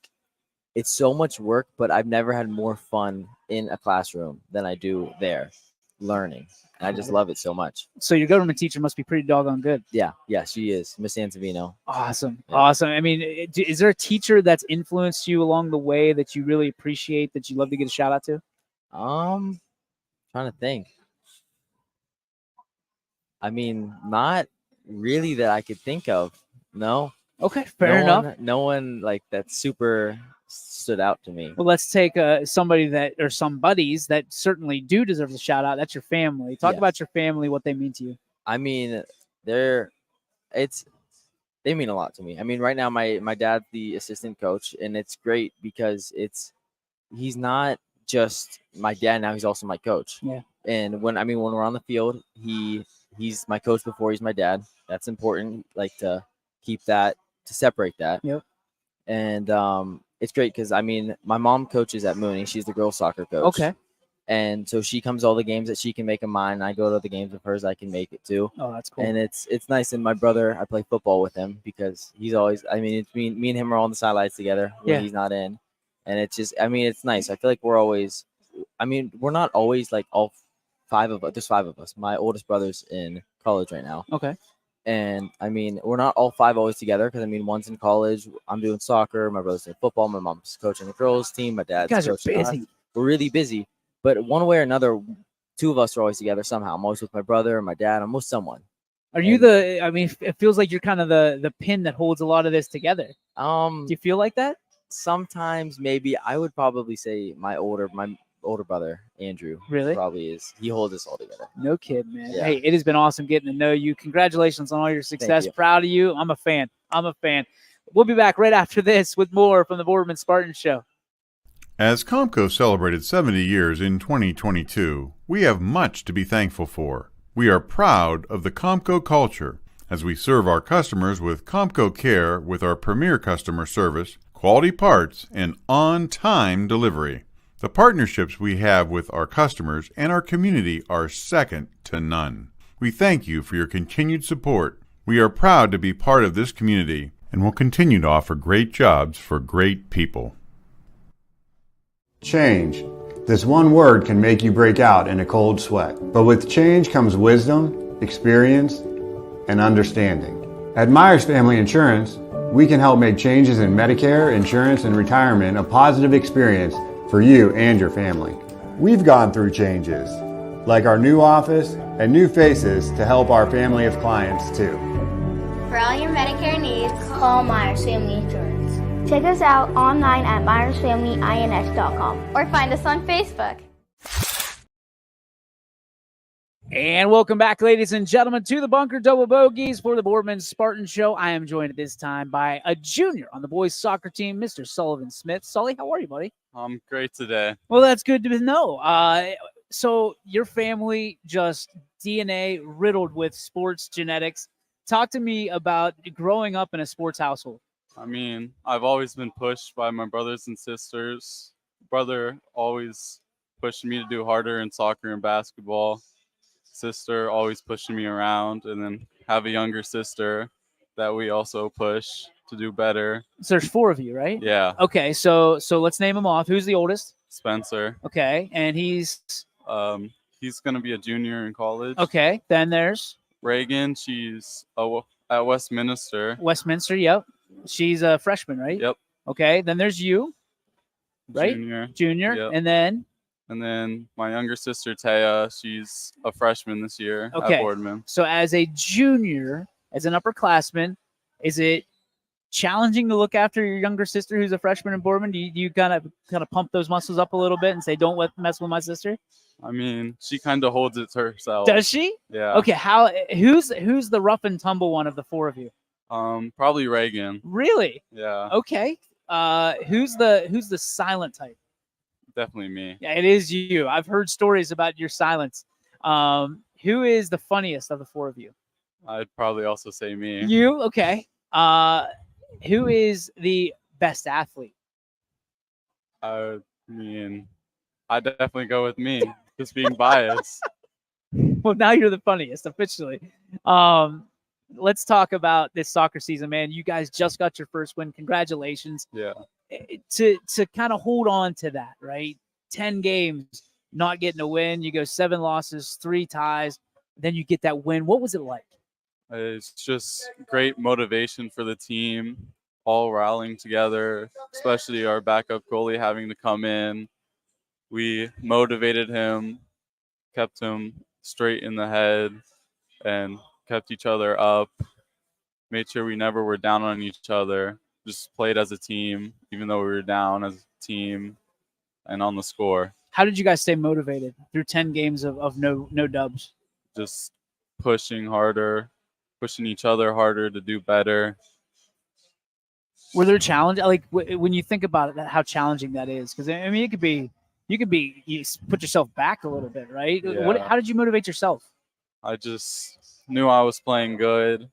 it's so much work, but I've never had more fun in a classroom than I do there learning. And I just love it so much. So your government teacher must be pretty doggone good. Yeah, she is. Miss Ansavino. Awesome. Yeah. Awesome. I mean, is there a teacher that's influenced you along the way that you really appreciate, that you love to get a shout out to? Trying to think. I mean, not really that I could think of. No. Okay, fair enough. No one like that super stood out to me. Well, let's take somebody or some buddies that certainly do deserve a shout out. That's your family. Talk about your family, what they mean to you. I mean, they mean a lot to me. I mean, right now my dad's the assistant coach, and it's great because he's not just my dad now, he's also my coach. Yeah. And when we're on the field, he's my coach before he's my dad. That's important, like to keep that, to separate that. Yep. And it's great because my mom coaches at Mooney. She's the girls soccer coach. Okay. And so she comes to all the games that she can make of mine. And I go to the games of hers I can make it too. Oh, that's cool. And it's nice. And my brother, I play football with him because he's always, it's me and him are on the sidelines together when he's not in. And it's just, it's nice. I feel like we're always, we're not always like all five of us. There's five of us. My oldest brother's in college right now. Okay. And we're not all five always together because one's in college. I'm doing soccer. My brother's doing football. My mom's coaching the girls team. My dad's coaching us. We're really busy. But one way or another, two of us are always together somehow. I'm always with my brother, my dad. I'm with someone. Are you it feels like you're kind of the pin that holds a lot of this together. Do you feel like that? Sometimes maybe. I would probably say my older brother, Andrew, really probably is. He holds us all together. No kid, man. Yeah. Hey, it has been awesome getting to know you. Congratulations on all your success. You. Proud of you. I'm a fan. We'll be back right after this with more from the Boardman Spartans show. As Comco celebrated 70 years in 2022, we have much to be thankful for. We are proud of the Comco culture as we serve our customers with Comco Care with our premier customer service, quality parts, and on-time delivery. The partnerships we have with our customers and our community are second to none. We thank you for your continued support. We are proud to be part of this community and will continue to offer great jobs for great people. Change. This one word can make you break out in a cold sweat. But with change comes wisdom, experience, and understanding. At Myers Family Insurance, we can help make changes in Medicare, insurance, and retirement a positive experience for you and your family. We've gone through changes, like our new office and new faces to help our family of clients too. For all your Medicare needs, call Myers Family Insurance. Check us out online at myersfamilyins.com or find us on Facebook. And welcome back, ladies and gentlemen, to the Bunker Double Bogeys for the Boardman Spartans show. I am joined at this time by a junior on the boys soccer team, Mr. Sullivan Smith. Sully, how are you, buddy? I'm great today. Well, that's good to know. So your family just DNA riddled with sports genetics. Talk to me about growing up in a sports household. I mean, I've always been pushed by my brothers and sisters. Brother always pushed me to do harder in soccer and basketball. Sister always pushing me around, and then have a younger sister that we also push to do better. So there's 4 of you, right? Yeah. Okay, so let's name them off. Who's the oldest? Spencer. Okay, and he's gonna be a junior in college. okay. Then there's Reagan, she's at Westminster. Westminster. Yep, she's a freshman, right? Yep. Okay, then there's you, right? Junior, Yep. and then my younger sister Taya, she's a freshman this year okay. at Boardman. So as a junior, as an upperclassman, is it challenging to look after your younger sister who's a freshman in Boardman? Do you kind of pump those muscles up a little bit and say, "Don't mess with my sister"? I mean, she kind of holds it to herself. Does she? Yeah. Okay. Who's the rough and tumble one of the 4 of you? Probably Reagan. Really? Yeah. Okay. Who's the silent type? Definitely me. Yeah, it is you. I've heard stories about your silence. Who is the funniest of the 4 of you? I'd probably also say me. You? Okay. Who is the best athlete? I mean, I definitely go with me, just being biased. Well, now you're the funniest officially. Let's talk about this soccer season, man. You guys just got your first win. Congratulations. Yeah. To kind of hold on to that, right? 10 games, not getting a win. You go 7 losses, 3 ties. Then you get that win. What was it like? It's just great motivation for the team, all rallying together, especially our backup goalie having to come in. We motivated him, kept him straight in the head, and kept each other up, made sure we never were down on each other, just played as a team, even though we were down as a team and on the score. How did you guys stay motivated through 10 games of no dubs? Just pushing harder, pushing each other harder to do better. Were there challenges? Like when you think about it, how challenging that is? Because I mean, you put yourself back a little bit, right? Yeah. How did you motivate yourself? I just knew I was playing good,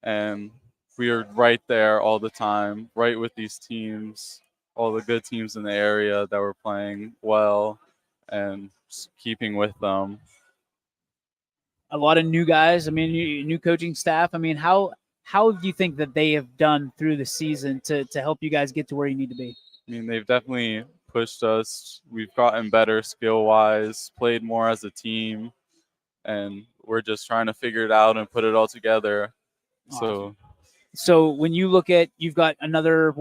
and we were right there all the time, right with these teams, all the good teams in the area that were playing well, and just keeping with them. A lot of new guys. I mean, new coaching staff. I mean, how do you think that they have done through the season to help you guys get to where you need to be? I mean, they've definitely pushed us. We've gotten better skill-wise, played more as a team, and we're just trying to figure it out and put it all together. Awesome. So when you look at, you've got another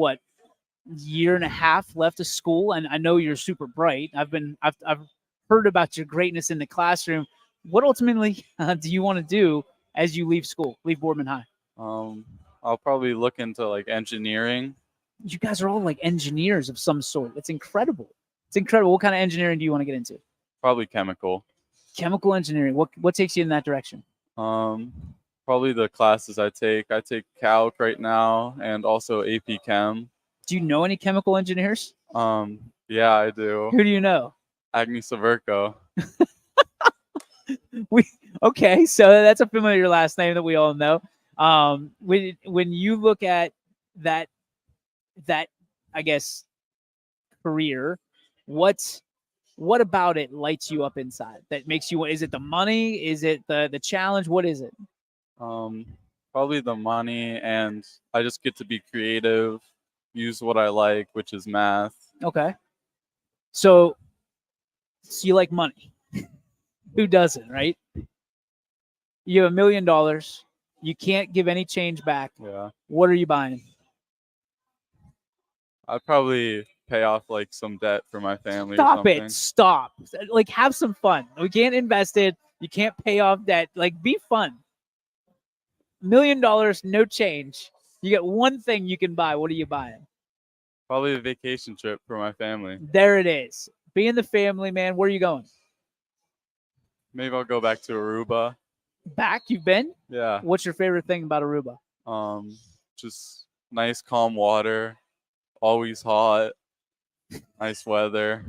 year and a half left of school, and I know you're super bright. I've heard about your greatness in the classroom. What ultimately do you want to do as you leave Boardman High? I'll probably look into engineering. You guys are all like engineers of some sort. It's incredible. It's incredible. What kind of engineering do you want to get into? Probably chemical. Chemical engineering. What takes you in that direction? Probably the classes I take. I take Calc right now and also AP Chem. Do you know any chemical engineers? Yeah, I do. Who do you know? Agnes Saverko. Okay, so that's a familiar last name that we all know. When you look at that I guess career, what about it lights you up inside that makes you? Is it the money? Is it the challenge? What is it? Probably the money, and I just get to be creative, use what I like, which is math. Okay, so you like money. Who doesn't, right? You have $1 million. You can't give any change back. Yeah. What are you buying? I'd probably pay off some debt for my family. Stop or something. it. Stop. Have some fun. We can't invest it. You can't pay off debt. Be fun. $1 million, no change. You get one thing you can buy. What are you buying? Probably a vacation trip for my family. There it is. Being the family, man. Where are you going? Maybe I'll go back to Aruba. Back, you've been? Yeah. What's your favorite thing about Aruba? Just nice, calm water. Always hot. Nice weather.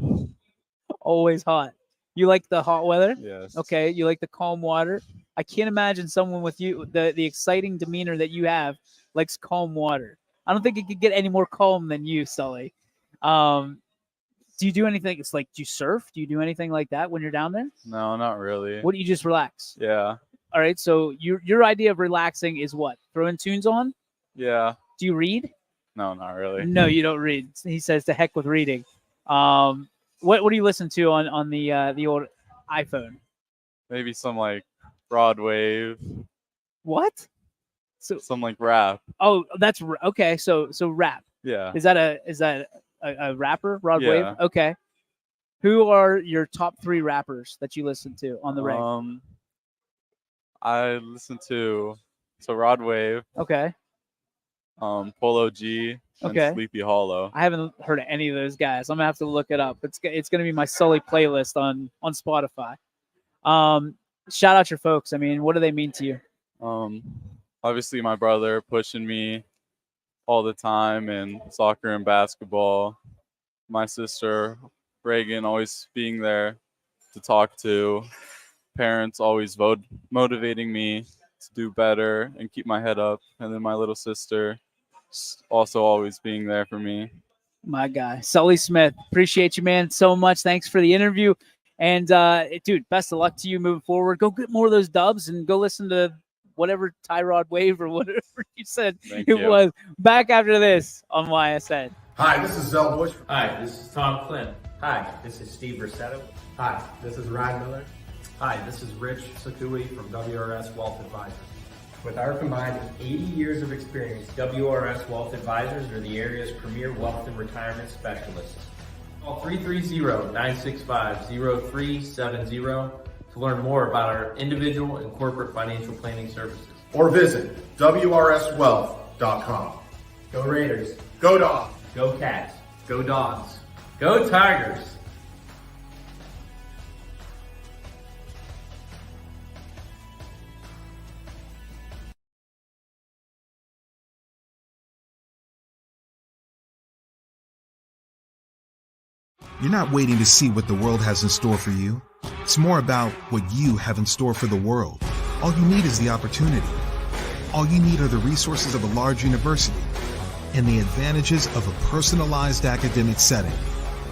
Always hot. You like the hot weather? Yes. Okay. You like the calm water? I can't imagine someone with you, the exciting demeanor that you have, likes calm water. I don't think it could get any more calm than you, Sully. Do you do anything? It's like, do you surf? Do you do anything like that when you're down there? No, not really. What do you just relax? Yeah. All right. So your idea of relaxing is what? Throwing tunes on? Yeah. Do you read? No, not really. No, you don't read. He says to heck with reading. What do you listen to on the old iPhone? Maybe some like broad wave. What? So some like rap. Oh, that's okay. So rap. Yeah. Is that a rapper? Rod Yeah. Wave. Okay. Who are your top 3 rappers that you listen to on the reg? I listen to Rod Wave. Okay. Polo G. And Okay. Sleepy Hollow. I haven't heard of any of those guys. I'm gonna have to look it up. It's gonna be my Sully playlist on Spotify. Shout out your folks. I mean, what do they mean to you? Obviously my brother pushing me all the time in soccer and basketball. My sister Reagan always being there to talk to. Parents always motivating me to do better and keep my head up. And then my little sister also always being there for me. My guy, Sully Smith. Appreciate you, man, so much. Thanks for the interview. And, dude, best of luck to you moving forward. Go get more of those dubs and go listen to whatever Tyrod Wave or whatever you said was. Back after this on YSN. Hi, this is Zell Bush. Hi, this is Tom Flynn. Hi, this is Steve Rossetto. Hi, this is Ryan Miller. Hi, this is Rich Sakui from WRS Wealth Advisors. With our combined 80 years of experience, WRS Wealth Advisors are the area's premier wealth and retirement specialists. Call 330-965-0370 to learn more about our individual and corporate financial planning services. Or visit WRSwealth.com. Go Raiders. Go Dogs. Go Cats. Go Dogs. Go Tigers. You're not waiting to see what the world has in store for you. It's more about what you have in store for the world. All you need is the opportunity. All you need are the resources of a large university and the advantages of a personalized academic setting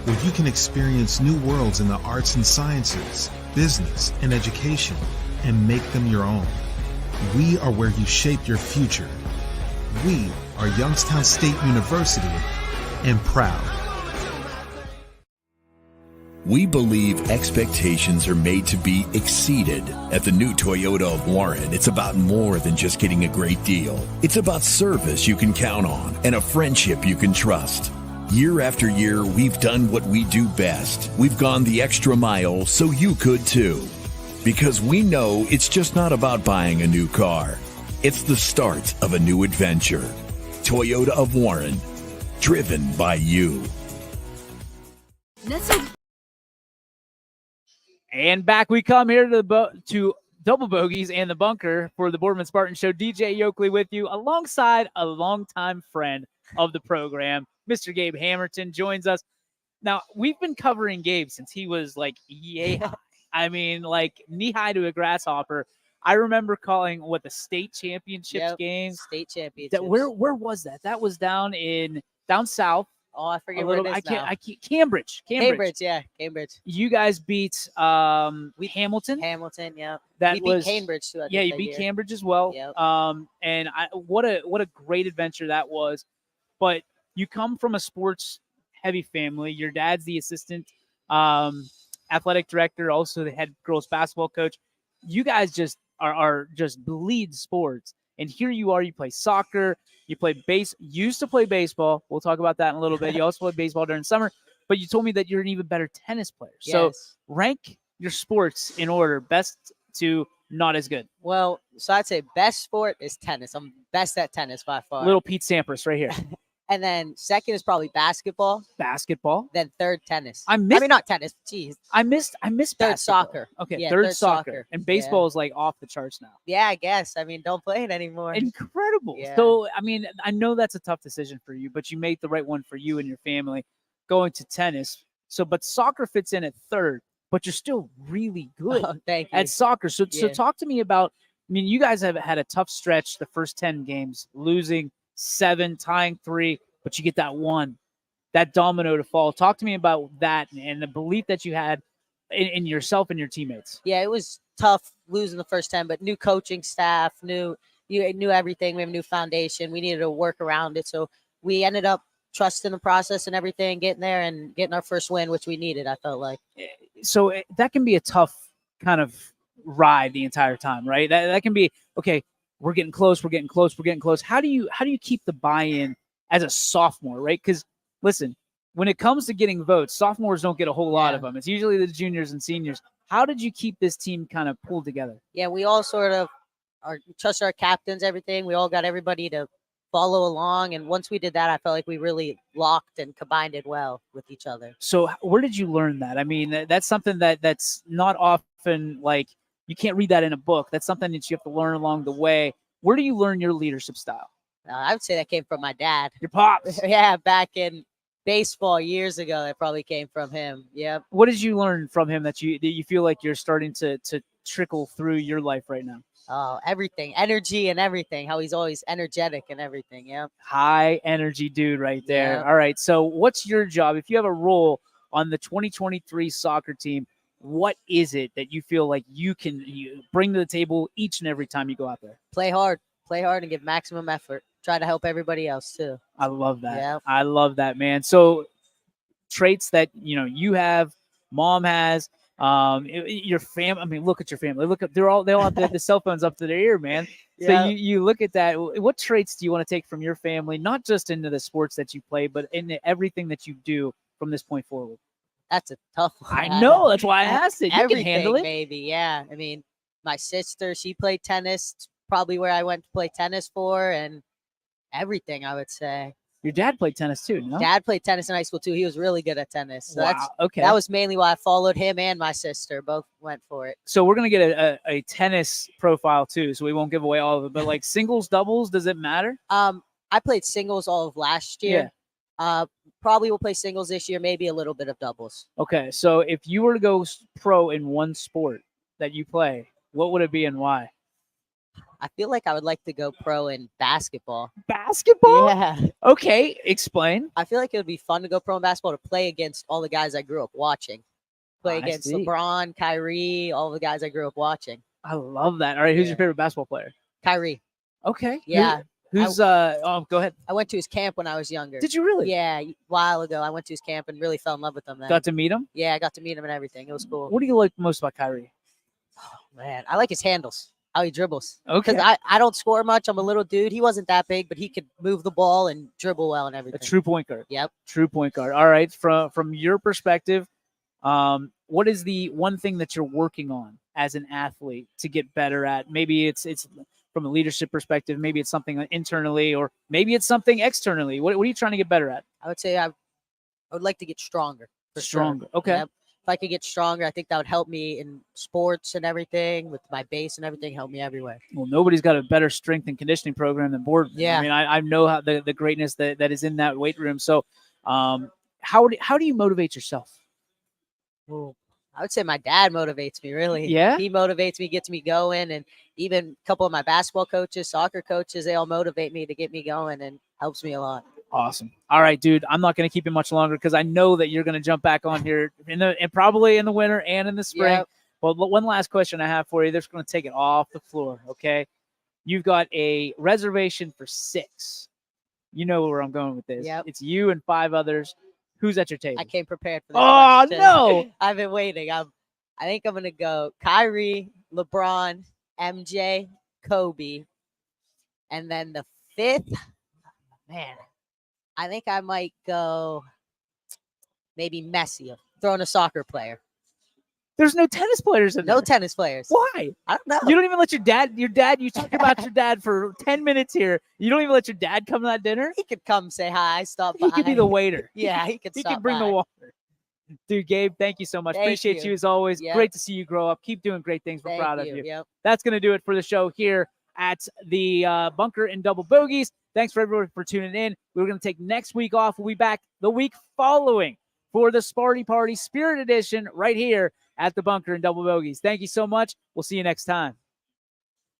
where you can experience new worlds in the arts and sciences, business, and education and make them your own. We are where you shape your future. We are Youngstown State University and proud. We believe expectations are made to be exceeded. At the new Toyota of Warren, it's about more than just getting a great deal. It's about service you can count on and a friendship you can trust. Year after year, we've done what we do best. We've gone the extra mile so you could too. Because we know it's just not about buying a new car. It's the start of a new adventure. Toyota of Warren, driven by you. And back we come here to Double Bogeys and the Bunker for the Boardman Spartans Show. DJ Yoakley with you alongside a longtime friend of the program, Mr. Gabe Hammerton joins us. Now, we've been covering Gabe since he was like knee high to a grasshopper. I remember calling the state championships games. State championships. Where was that? That was down south. Oh, I forget where it is now. Cambridge. Yeah, Cambridge. You guys beat Hamilton. Hamilton, yeah. We beat Cambridge too. You beat Cambridge as well. Yep. And what a great adventure that was. But you come from a sports heavy family. Your dad's the assistant athletic director, also the head girls basketball coach. You guys just are just bleed sports. And here you are. You play soccer. You used to play baseball. We'll talk about that in a little bit. You also play baseball during summer, but you told me that you're an even better tennis player. Yes. So rank your sports in order, best to not as good. Well, so I'd say best sport is tennis. I'm best at tennis by far. Little Pete Sampras right here. And then second is probably basketball. Basketball. Then third, tennis. I mean, not tennis. Jeez. I missed Third, basketball. soccer. Okay, Yeah, third soccer. And baseball Yeah. is like off the charts now. Yeah, I guess. I mean, don't play it anymore. Incredible. Yeah. So, I mean, I know that's a tough decision for you, but you made the right one for you and your family going to tennis. So, but soccer fits in at third, but you're still really good Thank you. at soccer. So Yeah. talk to me about, I mean, you guys have had a tough stretch the first 10 games, losing 7, tying 3, but you get that one, that domino to fall. Talk to me about that and the belief that you had in yourself and your teammates. Yeah, it was tough losing the first 10, but new coaching staff, you knew everything. We have a new foundation. We needed to work around it. So we ended up trusting the process and everything, getting there and getting our first win, which we needed, I felt like. So that can be a tough kind of ride the entire time, right? That can be, okay, we're getting close, we're getting close, we're getting close. How do you keep the buy-in as a sophomore, right? Because listen, when it comes to getting votes, sophomores don't get a whole lot of them. It's usually the juniors and seniors. How did you keep this team kind of pulled together? Yeah, we all sort of trust our captains, everything. We all got everybody to follow along. And once we did that, I felt like we really locked and combined it well with each other. So where did you learn that? I mean, that's something that's not often, like, you can't read that in a book. That's something that you have to learn along the way. Where do you learn your leadership style? I would say that came from my dad. Your pops? Yeah, back in baseball years ago, that probably came from him. Yep. What did you learn from him that you feel like you're starting to trickle through your life right now? Oh, everything, energy and everything. How he's always energetic and everything. Yeah. High energy dude right there. Yeah. All right. So what's your job? If you have a role on the 2023 soccer team, what is it that you feel like you bring to the table each and every time you go out there? Play hard and give maximum effort. Try to help everybody else too. I love that. Yeah. I love that, man. So traits that, you have, mom has, your family. I mean, look at your family. They all have the cell phones up to their ear, man. So Yeah. you look at that. What traits do you want to take from your family, not just into the sports that you play, but into everything that you do from this point forward? That's a tough one. I know. That's why I asked it. You Everything, can handle it. maybe. Yeah. I mean, my sister, she played tennis. It's probably where I went to play tennis for, and everything, I would say. Your dad played tennis too, no? Dad played tennis in high school too. He was really good at tennis. So Wow, okay. That was mainly why I followed him and my sister. Both went for it. So we're going to get a tennis profile too, so we won't give away all of it. But like singles, doubles, does it matter? I played singles all of last year. Probably will play singles this year, maybe a little bit of doubles. Okay, so if you were to go pro in one sport that you play, what would it be and why? I feel like I would like to go pro in basketball. Basketball? Yeah. Okay, explain. I feel like it would be fun to go pro in basketball, to play against all the guys I grew up watching. Play I against see. LeBron, Kyrie, all the guys I grew up watching. I love that. All right, who's your favorite basketball player? Kyrie. Okay. Yeah. Who's go ahead. I went to his camp when I was younger. Did you really? Yeah, a while ago. I went to his camp and really fell in love with him then. Got to meet him? Yeah, I got to meet him and everything. It was cool. What do you like most about Kyrie? Man, I like his handles, how he dribbles. Okay. Because I don't score much. I'm a little dude. He wasn't that big, but he could move the ball and dribble well and everything. A true point guard. Yep. True point guard. All right. From your perspective, what is the one thing that you're working on as an athlete to get better at? Maybe it's from a leadership perspective. Maybe it's something internally, or maybe it's something externally. What are you trying to get better at? I would say I would like to get stronger. For Stronger. Sure. Okay. Yep. If I could get stronger, I think that would help me in sports and everything, with my base and everything, help me everywhere. Well, nobody's got a better strength and conditioning program than Boardman. Yeah. I mean, I know how the greatness that is in that weight room. So, how do you motivate yourself? Well, I would say my dad motivates me, really. Yeah? He motivates me, gets me going. And even a couple of my basketball coaches, soccer coaches, they all motivate me to get me going and helps me a lot. Awesome. All right, dude. I'm not going to keep you much longer because I know that you're going to jump back on here and probably in the winter and in the spring. Yep. Well, one last question I have for you. They're just going to take it off the floor, okay? You've got a reservation for 6. You know where I'm going with this. Yep. It's you and 5 others. Who's at your table? I came prepared for this Oh, question. no. I've been waiting. I think I'm going to go Kyrie, LeBron, MJ, Kobe. And then the 5th, man, I think I might go maybe Messi, throwing a soccer player. There's no tennis players in there. No tennis players. Why? I don't know. You don't even let your dad, you talk about your dad for 10 minutes here. You don't even let your dad come to that dinner? He could come say hi, stop by. He could be the waiter. Yeah, he could He stop could bring by. the water. Dude, Gabe, thank you so much. Thank Appreciate you. you as always. Yep. Great to see you grow up. Keep doing great things. We're Thank proud of you. you. Yep. That's going to do it for the show here at the Bunker and Double Bogeys. Thanks for everyone for tuning in. We're going to take next week off. We'll be back the week following for the Sparty Party Spirit Edition right here at the Bunker and Double Bogeys. Thank you so much. We'll see you next time.